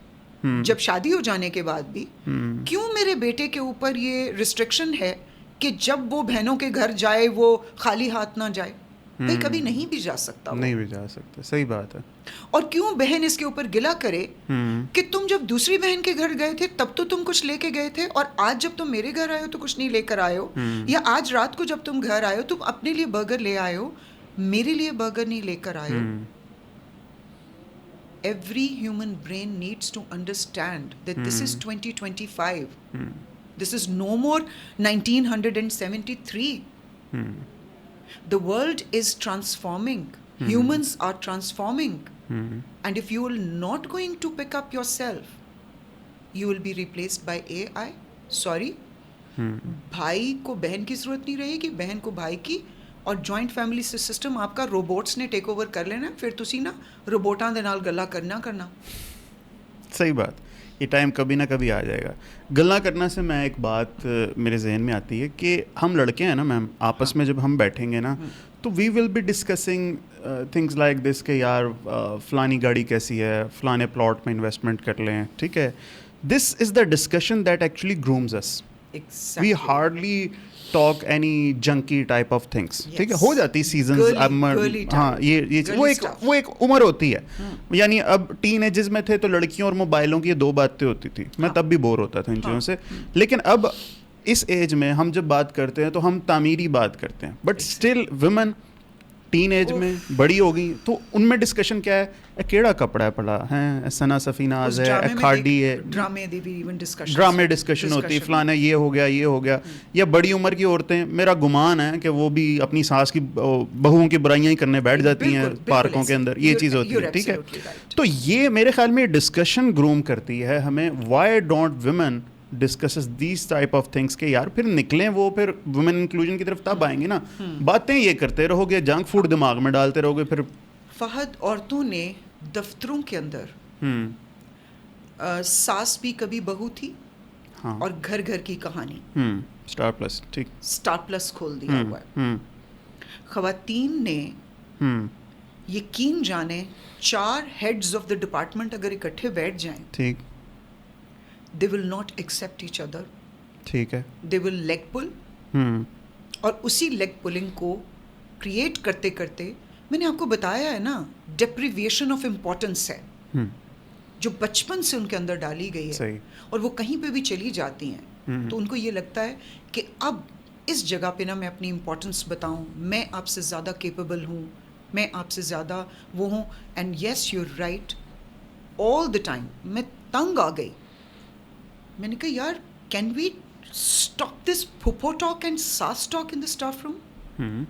جب شادی ہو جانے کے بعد بھی کیوں میرے بیٹے کے اوپر یہ ریسٹرکشن ہے کہ جب وہ بہنوں کے گھر جائے وہ خالی ہاتھ نہ جائے. بھائی کبھی نہیں بھی جا سکتا, نہیں بھی جا سکتا. صحیح بات ہے. اور کیوں بہن اس کے اوپر گلا کرے کہ تم جب دوسری بہن کے گھر گئے تھے تب تو تم کچھ لے کے گئے تھے, اور آج جب تم میرے گھر آئے ہو تو کچھ نہیں لے کر آئے ہو, یا آج رات کو جب تم گھر آئے ہو تم اپنے لیے برگر لے آئے ہو, میرے لیے برگر نہیں لے کر آئے ہو. every human brain needs to understand that this is 2025. This is no more 1973. The world is transforming. Humans are transforming. And if you are not going to pick up yourself, you will be replaced by AI. Sorry. بھائی کو بہن کی ضرورت نہیں رہے گی, بہن کو بھائی کی, اور جوائنٹ فیملی سسٹم آپ کا روبوٹس نے ٹیک اوور کر لینا, پھر تسی نا روبوٹاں دے نال گلا کرنا. صحیح بات, یہ ٹائم کبھی نہ کبھی آ جائے گا. گلا کرنا سے میں ایک بات میرے ذہن میں آتی ہے کہ ہم لڑکے ہیں نا میم, آپس میں جب ہم بیٹھیں گے نا تو we will be discussing things like this کہ یار فلانی گاڑی کیسی ہے, فلانے پلاٹ میں انویسٹمنٹ کر لیں, ٹھیک ہے. This is the discussion that actually grooms us. We hardly talk any junky type of things, ٹھیک ہے. ہو جاتی سیزنز, ہاں یہ وہ ایک عمر ہوتی ہے. یعنی اب ٹین ایجز میں تھے تو لڑکیوں اور موبائلوں کی یہ دو باتیں ہوتی تھی, میں تب بھی بور ہوتا تھا ان چیزوں سے. لیکن اب اس ایج میں ہم جب بات کرتے ہیں تو ہم تعمیری بات کرتے ہیں, but still women teenage میں بڑی ہو گئی تو ان میں ڈسکشن کیا ہے, کیڑا کپڑا ہے پڑا ہے, سنا سفیناز ہے, کھاڑی ہے, ڈرامے ڈسکشن ہوتی ہے, فلانا یہ ہو گیا. یا بڑی عمر کی عورتیں, میرا گمان ہے کہ وہ بھی اپنی ساس کی بہوؤں کی برائیاں ہی کرنے بیٹھ جاتی ہیں پارکوں کے اندر, یہ چیز ہوتی ہے, ٹھیک ہے. تو یہ میرے خیال میں ڈسکشن گروم کرتی ہے ہمیں. Why don't women discusses these type of things کہ یار پھر نکلیں, وہ پھر وومن انکلوژن کی طرف تب آئیں گے نا. باتیں یہ کرتے رہو گے, جنک فوڈ دماغ میں ڈالتے رہو گے. پھر فہد, عورتوں نے دفتروں کے اندر ساس بھی کبھی بہو تھی, اور گھر گھر کی کہانی اسٹار پلس, ٹھیک, اسٹار پلس کھول دیا ہوا ہے. خواتین نے یقین جانے 4 ہیڈز آف دا ڈپارٹمنٹ اگر اکٹھے بیٹھ جائیں, ٹھیک, they will not accept each other. ٹھیک ہے. they will leg pull. اور اسی لیگ پولنگ کو کریٹ کرتے کرتے میں نے آپ کو بتایا ہے نا, ڈیپریویشن آف امپورٹنس ہے جو بچپن سے ان کے اندر ڈالی گئی ہے, اور وہ کہیں پہ بھی چلی جاتی ہیں تو ان کو یہ لگتا ہے کہ اب اس جگہ پہ نا میں اپنی امپورٹنس بتاؤں, میں آپ سے زیادہ کیپیبل ہوں, میں آپ سے زیادہ وہ ہوں. And yes you are right, all the time میں تنگ آ گئی. میں نے کہا یار, کین وی اسٹاپ دس پھوپھو ٹاک اینڈ ساس talk in the staff room?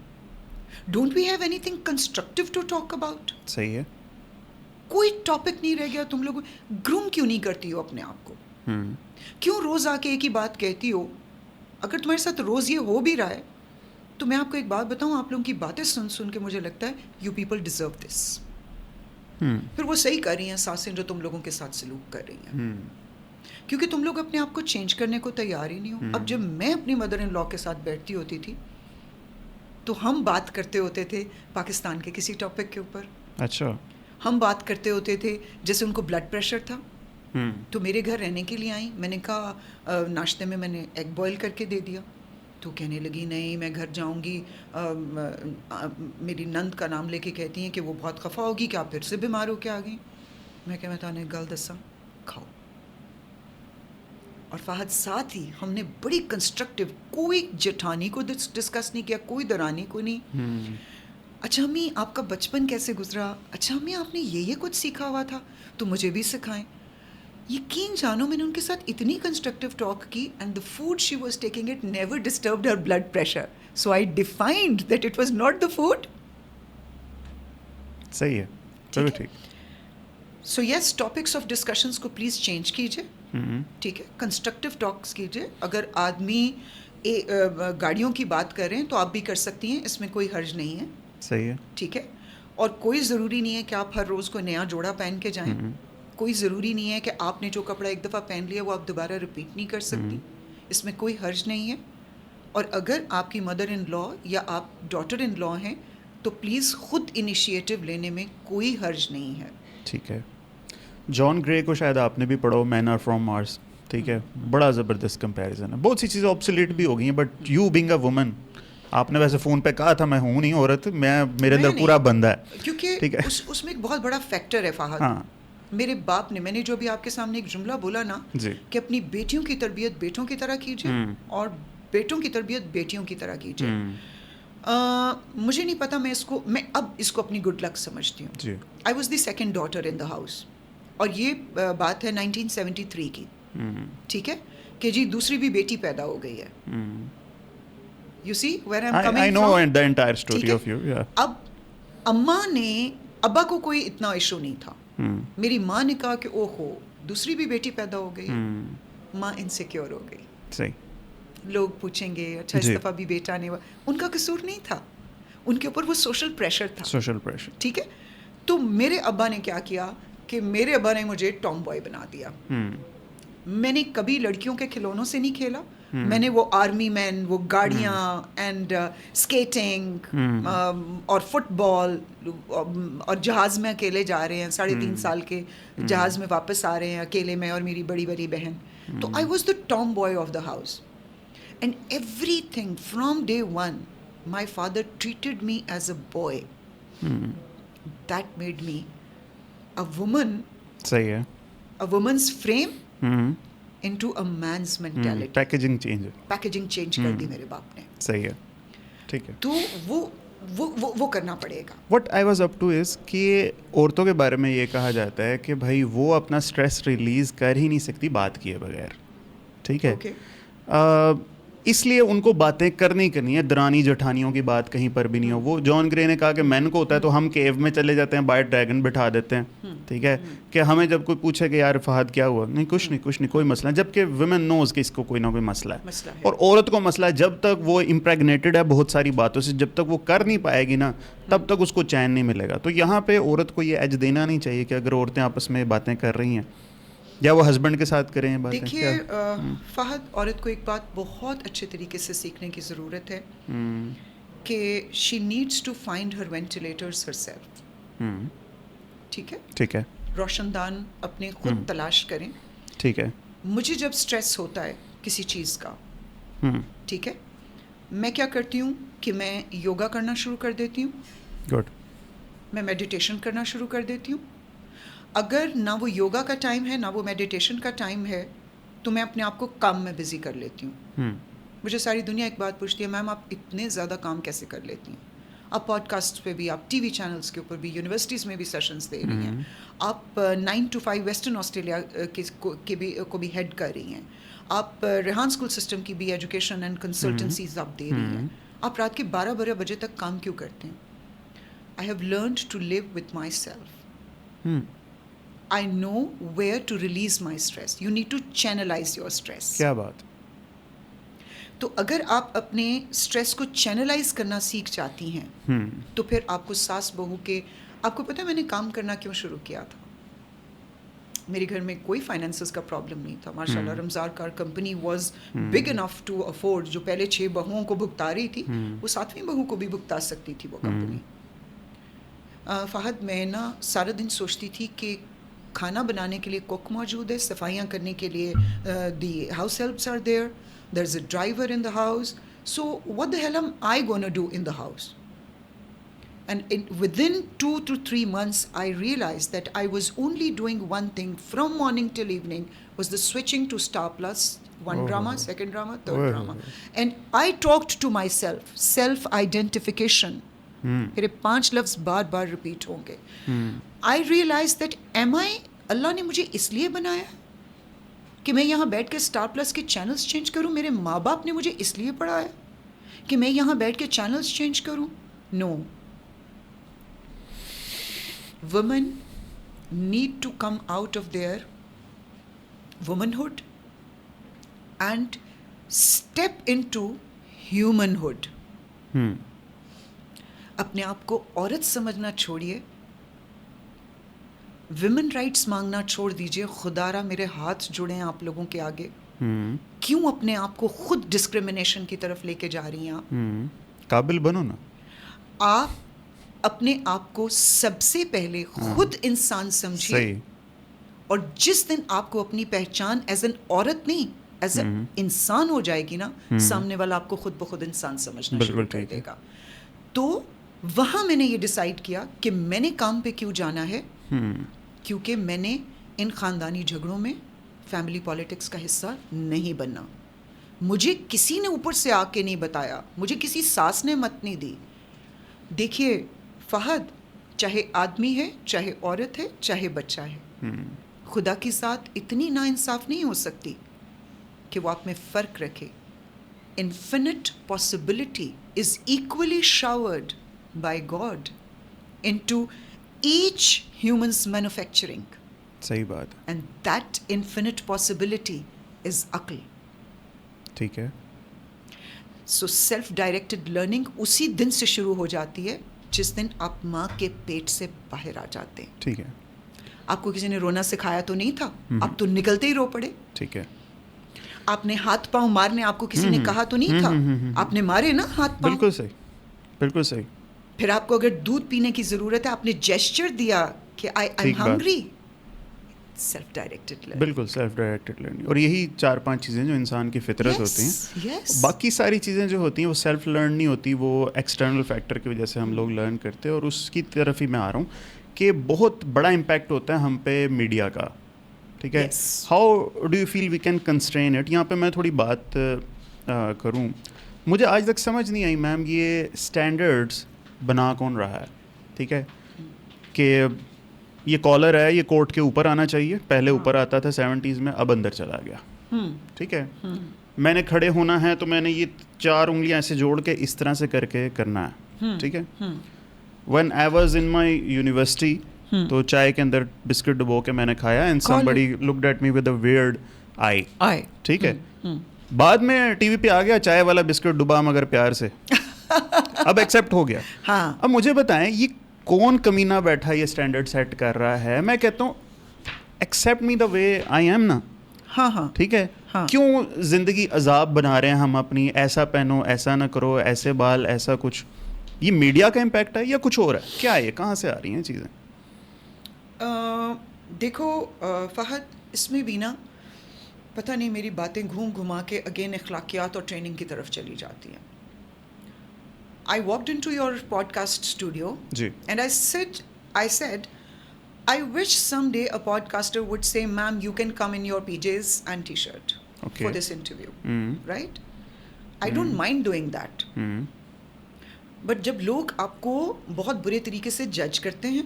Don't we have anything constructive to talk about? صحیح ہے. کوئی ٹاپک نہیں رہ گیا. تم لوگ گروم کیوں نہیں کرتی ہو اپنے آپ کو؟ کیوں روز آ کے ایک ہی بات کہتی ہو؟ اگر تمہارے ساتھ روز یہ ہو بھی رہا ہے تو میں آپ کو ایک بات بتاؤں, آپ لوگوں کی باتیں سن سن کے مجھے لگتا ہے یو پیپل ڈیزرو دس. پھر وہ صحیح کر رہی ہیں ساسیں جو تم لوگوں کے ساتھ سلوک کر رہی ہیں, کیونکہ تم لوگ اپنے آپ کو چینج کرنے کو تیار ہی نہیں ہو. اب جب میں اپنی مدر ان لا کے ساتھ بیٹھتی ہوتی تھی تو ہم بات کرتے ہوتے تھے پاکستان کے کسی ٹاپک کے اوپر. اچھا. ہم بات کرتے ہوتے تھے جیسے ان کو بلڈ پریشر تھا, تو میرے گھر رہنے کے لیے آئیں. میں نے کہا ناشتے میں نے ایگ بوائل کر کے دے دیا, تو کہنے لگی نہیں میں گھر جاؤں گی. میری نند کا نام لے کے کہتی ہیں کہ وہ بہت خفا ہوگی کہ آپ پھر سے بیمار ہو کے آ گئی. میں کہ میں تو نے گل دسا, کھاؤ. اور فہد ساتھ ہی ہم نے بڑی کنسٹرکٹیو, کوئی جٹھانی کو ڈسکس نہیں کیا, کوئی درانی کو نہیں. اچھا امی آپ کا بچپن کیسے گزرا؟ اچھا امی آپ نے یہ کچھ سیکھا ہوا تھا تو مجھے بھی سکھائیں. یقین جانو میں نے ان کے ساتھ اتنی کنسٹرکٹیو ٹاک کی, and the food she was taking it never disturbed her blood pressure. So I defined that it was not the food. صحیح ہے, چلو ٹھیک. So yes, topics of discussions کو پلیز چینج کیجیے, ٹھیک ہے, کنسٹرکٹیو ٹاکس کیجیے. اگر آدمی گاڑیوں کی بات کر رہے ہیں تو آپ بھی کر سکتی ہیں, اس میں کوئی حرج نہیں ہے. صحیح ہے, ٹھیک ہے. اور کوئی ضروری نہیں ہے کہ آپ ہر روز کوئی نیا جوڑا پہن کے جائیں. کوئی ضروری نہیں ہے کہ آپ نے جو کپڑا ایک دفعہ پہن لیا وہ آپ دوبارہ ریپیٹ نہیں کر سکتی. اس میں کوئی حرج نہیں ہے. اور اگر آپ کی مدر ان لا یا آپ ڈاٹر ان لا ہیں تو پلیز خود انیشیٹو لینے میں کوئی حرج نہیں ہے. ٹھیک ہے. جان گرے کو شاید آپ نے بھی پڑھا ہو, مین آر فرام مارس, ٹھیک ہے, بڑا زبردست کمپیریزن ہے. بہت سی چیزیں آبسولیٹ بھی ہو گئی ہیں, but you being a woman, آپ نے ویسے فون پہ کہا تھا میں ہوں نہیں عورت, میرے اندر پورا بندہ ہے, کیونکہ اس میں ایک بہت بڑا فیکٹر ہے فہد. میرے باپ نے, میں نے جو بھی آپ کے سامنے ایک جملہ بولا نا کہ اپنی بیٹیوں کی تربیت بیٹوں کی طرح کیجیے اور بیٹوں کی تربیت بیٹیوں کی طرح کیجیے. مجھے نہیں پتا, میں اب اس کو اپنی گڈ لک سمجھتی ہوں. I was the second daughter in the house, اور یہ بات ہے 1973 کی, ٹھیک ہے, کہ جی دوسری بھی بیٹی پیدا ہو گئی ہے. You see where I am coming from. I know the entire story of you. اب اماں نے, ابا کو کوئی اتنا ایشو نہیں تھا. میری ماں نے کہا کہ او ہو دوسری بھی بیٹی پیدا ہو گئی, ماں انسیکیور ہو گئی. صحیح, لوگ پوچھیں گے اچھا اس دفعہ بھی بیٹا نہیں ہوا. ان کا قصور نہیں تھا, ان کے اوپر وہ سوشل پریشر تھا. سوشل پریشر, ٹھیک ہے. تو میرے ابا نے کیا کیا کہ میرے ابا نے مجھے ٹام بوائے بنا دیا. میں نے کبھی لڑکیوں کے کھلونوں سے نہیں کھیلا. میں نے وہ آرمی مین, وہ گاڑیاں اینڈ اسکیٹنگ اور فٹ بال, اور جہاز میں اکیلے جا رہے ہیں 3.5 سال کے جہاز میں واپس آ رہے ہیں اکیلے میں اور میری بڑی بڑی بہن. تو I was the Tom boy of the house. And every thing from day one my father treated me as a boy. That made me a woman. صحیح ہے. A woman's frame into a man's mentality. Packaging change کر دی میرے باپ نے. صحیح ہے, ٹھیک ہے. تو وہ کرنا پڑے گا. What I was up to is کہ عورتوں کے بارے میں یہ کہا جاتا ہے کہ بھائی وہ اپنا اسٹریس ریلیز کر ہی نہیں سکتی بات کیے بغیر, ٹھیک ہے. اس لیے ان کو باتیں کرنی ہے, درانی جٹھانیوں کی بات کہیں پر بھی نہیں ہو. وہ جان گرے نے کہا کہ مین کو ہوتا ہے تو ہم کیو میں چلے جاتے ہیں, باہر ڈریگن بٹھا دیتے ہیں, ٹھیک ہے, کہ ہمیں جب کوئی پوچھے کہ یار فہد کیا ہوا, نہیں کچھ نہیں کوئی مسئلہ, جبکہ ویمن نوز کہ اس کو کوئی نہ کوئی مسئلہ ہے. اور عورت کو مسئلہ ہے جب تک وہ امپریگنیٹڈ ہے بہت ساری باتوں سے, جب تک وہ کر نہیں پائے گی نا تب تک اس کو چین نہیں ملے گا. تو یہاں پہ عورت کو یہ ایج دینا نہیں چاہیے کہ اگر عورتیں آپس میں باتیں کر رہی ہیں یا وہ ہسبینڈ کے ساتھ کریں باتیں. دیکھیے فہد, عورت کو ایک بات بہت اچھے طریقے سے سیکھنے کی ضرورت ہے کہ she needs to find her ventilators herself. ٹھیک ہے, روشن دان اپنے خود تلاش کریں. ٹھیک ہے. مجھے جب اسٹریس ہوتا ہے کسی چیز کا, ٹھیک ہے, میں کیا کرتی ہوں کہ میں یوگا کرنا شروع کر دیتی ہوں. گڈ. میں میڈیٹیشن کرنا شروع کر دیتی ہوں. اگر نہ وہ یوگا کا ٹائم ہے نہ وہ میڈیٹیشن کا ٹائم ہے تو میں اپنے آپ کو کام میں بزی کر لیتی ہوں. مجھے ساری دنیا ایک بات پوچھتی ہے, میم آپ اتنے زیادہ کام کیسے کر لیتی ہیں؟ آپ پوڈ کاسٹ پہ بھی, آپ ٹی وی چینلس کے اوپر بھی, یونیورسٹیز میں بھی سیشنز دے رہی ہیں, آپ 9 to 5 ویسٹرن آسٹریلیا کو بھی ہیڈ کر رہی ہیں, آپ ریحان اسکول سسٹم کی بھی ایجوکیشن اینڈ کنسلٹنسیز آپ دے رہی ہیں, آپ رات کے 12 بجے تک کام کیوں کرتے ہیں؟ I have learned to live with myself. I know where to release my stress. You need to channelize your stress. کیا بات. تو اگر آپ اپنے اسٹریس کو چینلائز کرنا سیکھ جاتی ہیں تو پھر آپ کو ساس بہو کے, آپ کو پتہ ہے میں نے کام کرنا کیوں شروع کیا تھا؟ میرے گھر میں کوئی فائنینسز کا پرابلم نہیں تھا ماشاء اللہ. Ramzan car company was big enough to afford. جو پہلے 6 بہوؤں کو بھگتا رہی تھی وہ 7ویں بہو کو بھی بھگتا سکتی تھی وہ کمپنی. فہد, میں نا سارا دن سوچتی تھی کہ کھانا بنانے کے لیے کوک موجود ہے, صفائیاں کرنے کے لیے the house helps are there, there is a driver in the house, so what the hell am I gonna do in the house? And within 2 to 3 months I realized that I was only doing one thing from morning till evening, was the switching to Star Plus, one drama, second drama, third drama, and I talked to myself, self identification. میرے 5 لفظ بار بار repeat ہوں گے. I realized that اللہ نے مجھے اس لیے بنایا کہ میں یہاں بیٹھ کے اسٹار پلس کے چینلز چینج کروں؟ میرے ماں باپ نے مجھے اس لیے پڑھایا کہ میں یہاں بیٹھ کے چینلز چینج کروں؟ نو. women need to come out of their womanhood and step into humanhood. اپنے آپ کو عورت سمجھنا چھوڑیے, ویمن رائٹس مانگنا چھوڑ دیجیے. خدا را میرے ہاتھ جڑے ہیں آپ لوگوں کے آگے. کیوں اپنے آپ کو خود ڈسکریمنیشن کی طرف لے کے جا رہی ہیں آپ؟ قابل بنو نا. آپ اپنے آپ کو سب سے پہلے خود انسان سمجھیے, اور جس دن آپ کو اپنی پہچان ایز این عورت نہیں ایز این انسان ہو جائے گی نا, سامنے والا آپ کو خود بخود انسان سمجھنا شروع کر دے گا. تو وہاں میں نے یہ ڈیسائیڈ کیا کہ میں نے کام پہ کیوں جانا ہے, کیونکہ میں نے ان خاندانی جھگڑوں میں فیملی پالیٹکس کا حصہ نہیں بننا. مجھے کسی نے اوپر سے آ کے نہیں بتایا, مجھے کسی ساس نے مت نہیں دی. دیکھیے فہد, چاہے آدمی ہے, چاہے عورت ہے, چاہے بچہ ہے, خدا کی ذات اتنی ناانصاف نہیں ہو سکتی کہ وہ آپ میں فرق رکھے. Infinite possibility is equally showered by God into each human's manufacturing. صحیح بات. And that infinite possibility is aql. ٹھیک ہے. So self-directed learning اسی دن سے شروع ہو جاتی ہے جس دن آپ ماں کے پیٹ سے باہر آ جاتے ہیں. ٹھیک ہے. آپ کو کسی نے رونا سکھایا تو نہیں تھا, آپ تو نکلتے ہی رو پڑے. ٹھیک ہے. آپ نے ہاتھ پاؤں مارنے آپ کو کسی نے کہا تو نہیں تھا, آپ نے مارے نا ہاتھ پاؤں. بالکل صحیح, بالکل صحیح. پھر آپ کو اگر دودھ پینے کی ضرورت ہے, آپ نے جیسچر دیا کہ I am hungry. Self directed learning. بالکل سیلف ڈائریکٹڈ لرننگ. اور یہی 4-5 چیزیں جو انسان کی فطرت ہوتی ہیں. باقی ساری چیزیں جو ہوتی ہیں وہ سیلف لرن نہیں ہوتی, وہ ایکسٹرنل فیکٹر کی وجہ سے ہم لوگ لرن کرتے ہیں. اور اس کی طرف ہی میں آ رہا ہوں کہ بہت بڑا امپیکٹ ہوتا ہے ہم پہ میڈیا کا. ٹھیک ہے. How do you feel we can constrain it. یہاں پہ میں تھوڑی بات کروں. مجھے آج تک سمجھ نہیں آئی میم, یہ اسٹینڈرڈس بنا کون رہا ہے. ٹھیک ہے, کہ یہ کالر ہے, یہ کورٹ کے اوپر آنا چاہیے. پہلے اوپر آتا تھا 70s میں, اب اندر چلا گیا. ٹھیک ہے. میں نے کھڑے ہونا ہے تو میں نے یہ 4 انگلیاں ایسے جوڑ کے اس طرح سے کر کے کرنا ہے. ٹھیک ہے. when I was in my university تو چائے کے اندر بسکٹ ڈبو کے میں نے کھایا and somebody looked at me with a weird eye. ٹھیک ہے. بعد میں ٹی وی پہ آ گیا چائے والا بسکٹ ڈبا مگر پیار سے, اب ایکسیپٹ ہو گیا. اب مجھے بتائیں یہ کون کمینہ بیٹھا یہ اسٹینڈرڈ سیٹ کر رہا ہے. میں کہتا ہوں accept me the way I am نا. ٹھیک ہے. کیوں زندگی عذاب بنا رہے ہیں ہم اپنی, ایسا پہنو, ایسا نہ کرو, ایسے بال, ایسا کچھ. یہ میڈیا کا امپیکٹ ہے یا کچھ اور ہے, کیا ہے, کہاں سے آ رہی ہیں چیزیں؟ دیکھو فہد, اس میں بھی نا پتہ نہیں میری باتیں گھوم گھما کے اگین اخلاقیات اور ٹریننگ کی طرف چلی جاتی ہیں. I walked into your podcast studio and I said, I wish someday a podcaster would say, ma'am, you can come in your PJs and t-shirt for this interview. Right? I don't mind doing that. But جب لوگ آپ کو بہت برے طریقے سے جج کرتے ہیں,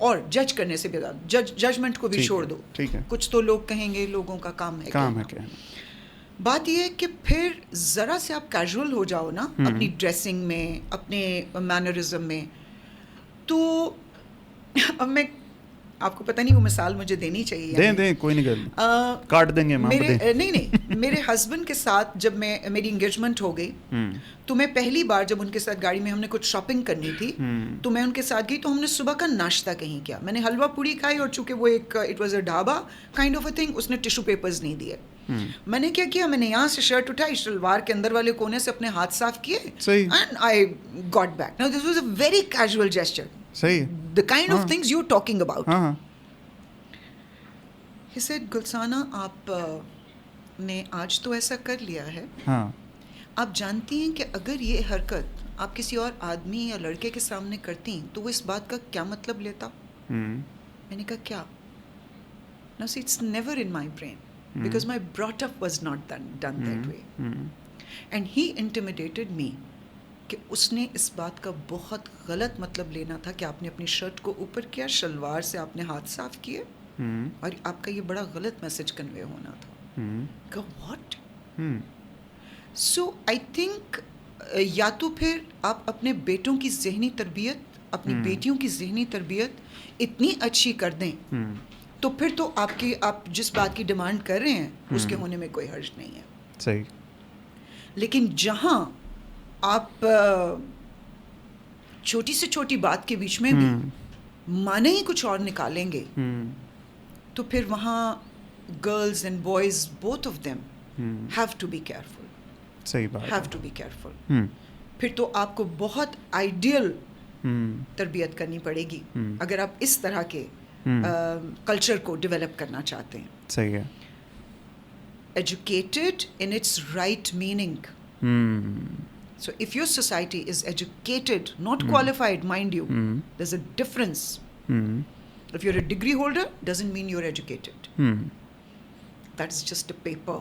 اور جج کرنے سے بھی زیادہ ججمنٹ کو بھی چھوڑ دو, کچھ تو لوگ کہیں گے, لوگوں کا کام ہے. بات یہ ہے کہ پھر ذرا سے آپ کیجول ہو جاؤ نا اپنی ڈریسنگ میں, اپنے مینرزم میں. تو اب میں آپ کو پتہ نہیں وہ مثال مجھے دینی چاہیے. دیں کوئی نہیں, کاٹ دیں گے. نہیں, میرے ہسبینڈ کے ساتھ جب میری انگیجمنٹ ہو گئی تو میں پہلی بار جب ان کے ساتھ گاڑی میں ہم نے کچھ شاپنگ کرنی تھی تو میں ان کے ساتھ گئی, تو ہم نے صبح کا ناشتہ کہیں کیا. میں نے حلوہ پوڑی کھائی, اور چونکہ وہ ایک it was a dhaba kind of a thing, اس نے ٹیشو پیپرز نہیں دیے. میں نے کیا کیا, میں نے یہاں سے شرٹ اٹھائی, شلوار کے اندر والے کونے سے اپنے ہاتھ صاف کیے, and I got back. Now this was a very casual gesture, the kind of things you're talking about. He said, Gulsana آپ نے آج تو ایسا کر لیا ہے, آپ جانتی ہیں کہ اگر یہ حرکت آپ کسی اور آدمی یا لڑکے کے سامنے کرتی تو وہ اس بات کا کیا مطلب لیتا؟ میں نے کہا کیا؟ Now see, it's never in my brain because my brought up was not done that way. And he intimidated me کہ اس نے اس بات کا بہت غلط مطلب لینا تھا کہ آپ نے اپنی شرٹ کو اوپر کیا, شلوار سے آپ نے ہاتھ صاف کیے, اور آپ کا یہ بڑا غلط میسج کنوے ہونا تھا. کہ واٹ؟ سو آئی تھنک یا تو پھر آپ اپنے بیٹوں کی ذہنی تربیت, اپنی بیٹیوں کی ذہنی تربیت اتنی اچھی کر دیں تو پھر تو آپ جس بات کی ڈیمانڈ کر رہے ہیں اس کے ہونے میں کوئی حرج نہیں ہے. صحیح. لیکن جہاں آپ چھوٹی سے چھوٹی بات کے بیچ میں بھی معنی ہی کچھ اور نکالیں گے تو پھر وہاں girls and boys both of them have to be careful. صحیح بات. Have to be careful. پھر تو آپ کو بہت آئیڈیل تربیت کرنی پڑے گی اگر آپ اس طرح کے کلچر کو ڈیولپ کرنا چاہتے ہیں. صحیح ہے. Educated in its right meaning. So if your society is educated, not qualified, mind you, there's a difference. If you're a degree holder, doesn't mean you're educated. That's just a paper.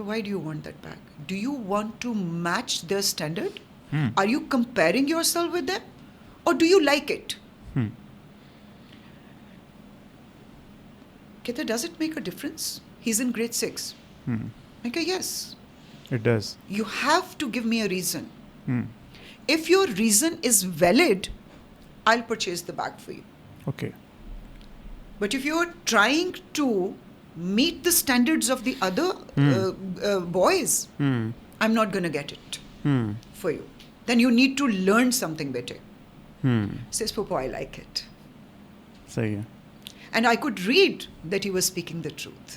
Why do you want that bag? Do you want to match their standard? Are you comparing yourself with them? Or do you like it? Kehta, does it make a difference? He's in grade 6. I go, yes. It does. You have to give me a reason. If your reason is valid, I'll purchase the bag for you. Okay. But if you're trying to meet the standards of the other boys, I'm not going to get it for you. Then you need to learn something better. Says Popo, I like it. Sahi hai. And I could read that he was speaking the truth.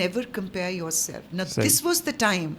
never compare yourself. Now this was the time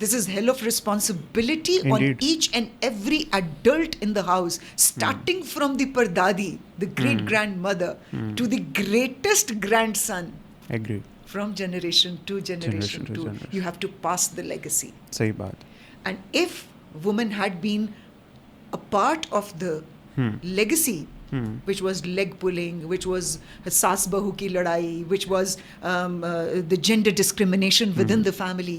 This is hell of responsibility on each and every adult in the house, starting from the pardadi, the great grandmother, to the greatest grandson. Agree. From generation to generation to you have to pass the legacy. Sahi baat. And if women had been a part of the legacy, which was leg pulling, which was saas bahu ki ladai, which was the gender discrimination within the family,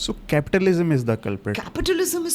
So capitalism is the culprit. Capitalism is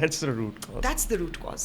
That's the root cause. That's the root cause.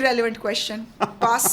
Irrelevant question. Pass.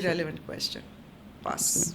Irrelevant question. Pass.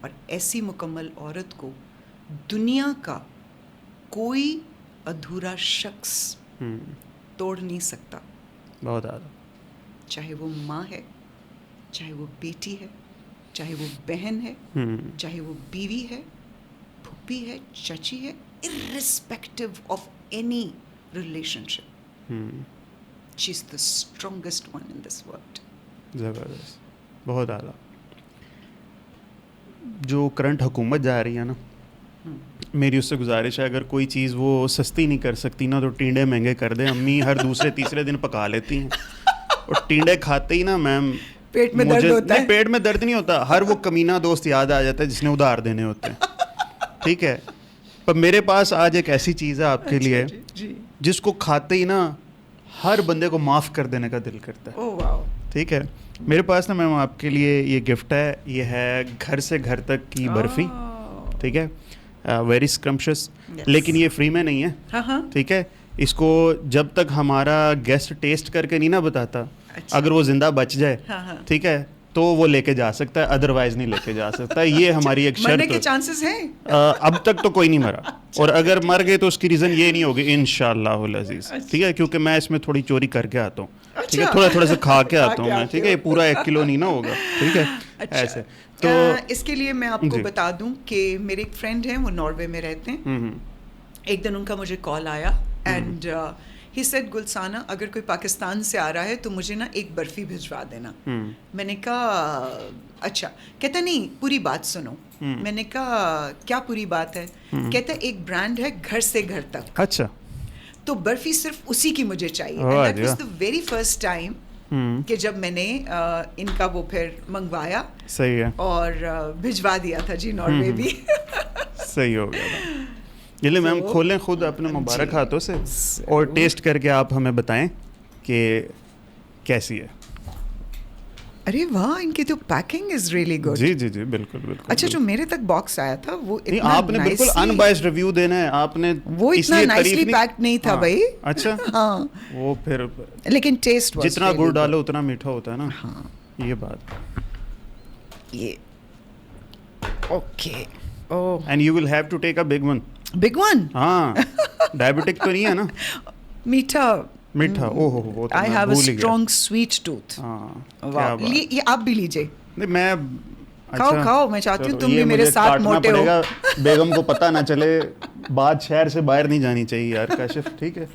اور ایسی مکمل عورت کو دنیا کا کوئی ادھورا شخص توڑ نہیں سکتا. بہت زیادہ. چاہے وہ ماں ہے, چاہے وہ بیٹی ہے, چاہے وہ بہن ہے, چاہے وہ بیوی ہے, پھپھی ہے, چچی ہے, irrespective of any relationship, she's the strongest one in this world. زبردست, بہت اعلیٰ. جو کرنٹ حکومت جا رہی ہے نا, میری اس سے گزارش ہے اگر کوئی چیز وہ سستی نہیں کر سکتی نا تو ٹینڈے مہنگے کر دیں. امی ہر دوسرے تیسرے دن پکا لیتی ہیں اور ٹینڈے کھاتے ہی نا میم پیٹ میں درد ہوتا ہے. پیٹ میں درد نہیں ہوتا, ہر وہ کمینہ دوست یاد آ جاتا ہے جس نے ادھار دینے ہوتے ہیں. ٹھیک ہے, پر میرے پاس آج ایک ایسی چیز ہے آپ کے لیے جس کو کھاتے ہی نا ہر بندے کو معاف کر دینے کا دل کرتا ہے. ٹھیک ہے, میرے پاس نا میم آپ کے لیے یہ گفٹ ہے. یہ ہے گھر سے گھر تک کی برفی. ٹھیک ہے, ویری اسکرمشس, لیکن یہ فری میں نہیں ہے. ٹھیک ہے, اس کو جب تک ہمارا گیسٹ ٹیسٹ کر کے نہیں نا بتاتا, اگر وہ زندہ بچ جائے ٹھیک ہے تو وہ لے کے جا سکتا ہے, ادروائز نہیں لے کے جا سکتا. یہ ہماری ایک شرط. مرنے کے چانسز ہیں؟ اب تک تو کوئی نہیں مرا, اور اگر مر گئے تو اس کی ریزن یہ نہیں ہوگی انشاءاللہ العزیز. ٹھیک ہے, کیونکہ میں اس میں تھوڑی چوری کر کے آتا ہوں. ٹھیک ہے, تھوڑا تھوڑا سا کھا کے آتا ہوں میں. ٹھیک ہے, پورا 1 کلو نہیں نا ہوگا. ٹھیک ہے, ایسے. تو اس کے لیے میں آپ کو بتا دوں کہ میرے ایک فرینڈ ہیں, وہ ناروے میں رہتے ہیں. ایک دن ان کا مجھے کال آیا اینڈ ہی سیڈ گلسانہ اگر کوئی پاکستان سے آ رہا ہے تو مجھے نا ایک برفی بھجوا دینا. میں نے کہا اچھا. کہتا نہیں پوری بات سنو. میں نے کہا کیا پوری بات ہے؟ کہتا ایک برانڈ ہے گھر سے گھر تک. اچھا, تو برفی صرف اسی کی مجھے چاہیے. And that was the very first time کہ جب میں نے ان کا وہ پھر منگوایا. صحیح ہے, اور بھجوا دیا تھا جی ناروے بھی. صحیح ہو گیا. چلیے میم کھولیں خود اپنے مبارک ہاتھوں سے اور ٹیسٹ کر کے آپ ہمیں بتائیں کہ کیسی ہے. ارے واہ, ان کی تو پیکنگ از ریئلی گڈ. جی جی جی بالکل بالکل. اچھا, جو میرے تک باکس آیا تھا وہ آپ نے بالکل ان بائسڈ ریویو دینا ہے. آپ نے وہ اتنا نائسلی پیکڈ نہیں تھا بھائی. اچھا, ہاں, وہ پھر لیکن ٹیسٹ جتنا گڑ ڈالو اتنا میٹھا ہوتا ہے نا. ہاں, یہ بات. یہ okay. Oh, and you will have to take a big one. Big one. ہاں, ڈائبٹک تو نہیں ہے نا. میٹھا میٹھا. اوہ ہو, I have a strong sweet tooth. ہاں, یہ آپ بھی لیجیے. نہیں میں کھاؤ, میں چاہتی ہوں تم بھی میرے ساتھ موٹے ہو. بیگم کو پتہ نہ چلے, بات شہر سے باہر نہیں جانی چاہیے یار کاشف. ٹھیک ہے,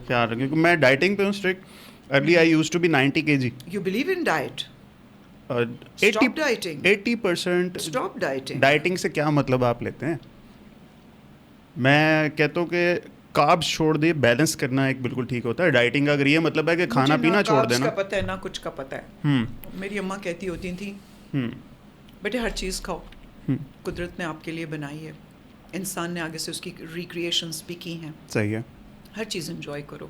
خیال رکھیں, کیونکہ میں ڈائٹنگ پہ ہوں strict. Early I used to be 90 kg. You believe in diet? Stop dieting. 80%. Stop dieting. Dieting سے کیا مطلب آپ لیتے ہیں؟ میں کہتا ہوں کہ کاربس چھوڑ دے, بیلنس کرنا ایک بالکل ٹھیک ہوتا ہے. ڈائٹنگ کا اگر یہ مطلب ہے کہ کھانا پینا چھوڑ دینا. مجھے نہ پتہ ہے نہ کچھ کا پتہ ہے. میری اماں کہتی ہوتی تھیں بیٹے ہر چیز کھاؤ, قدرت نے آپ کے لیے بنائی ہے, انسان نے آگے سے اس کی ریکریشنز بھی کی ہیں. صحیح ہے, ہر چیز انجوائے کرو,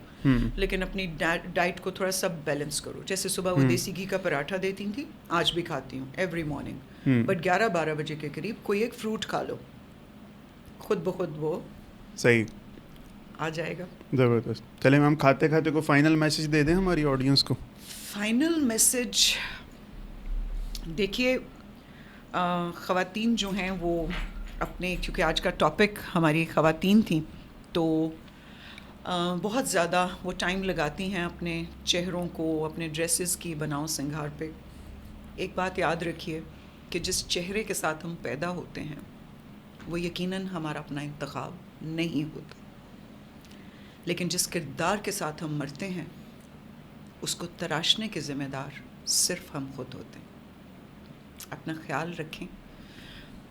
لیکن اپنی ڈائٹ کو تھوڑا سا بیلنس کرو. جیسے صبح وہ دیسی گھی کا پراٹھا دیتی تھی, آج بھی کھاتی ہوں ایوری مارننگ, بٹ 11-12 بجے کے قریب کوئی ایک فروٹ کھا لو, خود بخود وہ صحیح آ جائے گا. زبردست. چلیں میم کھاتے کھاتے کو فائنل میسج دے دیں ہماری آڈینس کو. فائنل میسج دیکھیے, خواتین جو ہیں وہ اپنے, کیونکہ آج کا ٹاپک ہماری خواتین تھیں, تو بہت زیادہ وہ ٹائم لگاتی ہیں اپنے چہروں کو, اپنے ڈریسز کی بناؤ سنگھار پہ. ایک بات یاد رکھیے کہ جس چہرے کے ساتھ ہم پیدا ہوتے ہیں وہ یقیناً ہمارا اپنا انتخاب نہیں ہوتا, لیکن جس کردار کے ساتھ ہم مرتے ہیں اس کو تراشنے کے ذمہ دار صرف ہم خود ہوتے ہیں. اپنا خیال رکھیں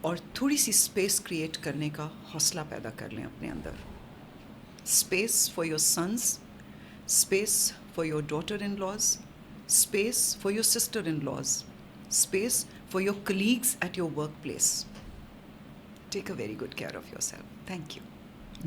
اور تھوڑی سی اسپیس کریٹ کرنے کا حوصلہ پیدا کر لیں اپنے اندر. Space for your sons, space for your daughter in laws, space for your sister in laws, space for your colleagues at your work place. Take a very good care of your self. Thank you.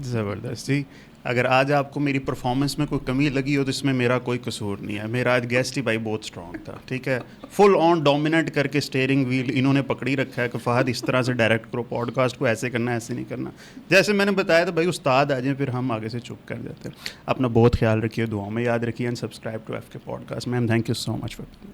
زبردست جی. اگر آج آپ کو میری performance میں کوئی کمی لگی ہو تو اس میں میرا کوئی قصور نہیں ہے. میرا آج گیسٹ ہی بھائی بہت اسٹرانگ تھا. ٹھیک ہے, فل آن ڈومینیٹ کر کے اسٹیئرنگ ویل انہوں نے پکڑی رکھا ہے کہ فہد اس طرح سے ڈائریکٹ کرو, پوڈ کاسٹ کو ایسے کرنا, ایسے نہیں کرنا. جیسے میں نے بتایا تھا بھائی استاد آ جائیں پھر ہم آگے سے چپ کر جاتے ہیں. اپنا بہت خیال رکھیے, دعاؤں میں یاد رکھیے, and subscribe to FK podcast. Ma'am thank you so much.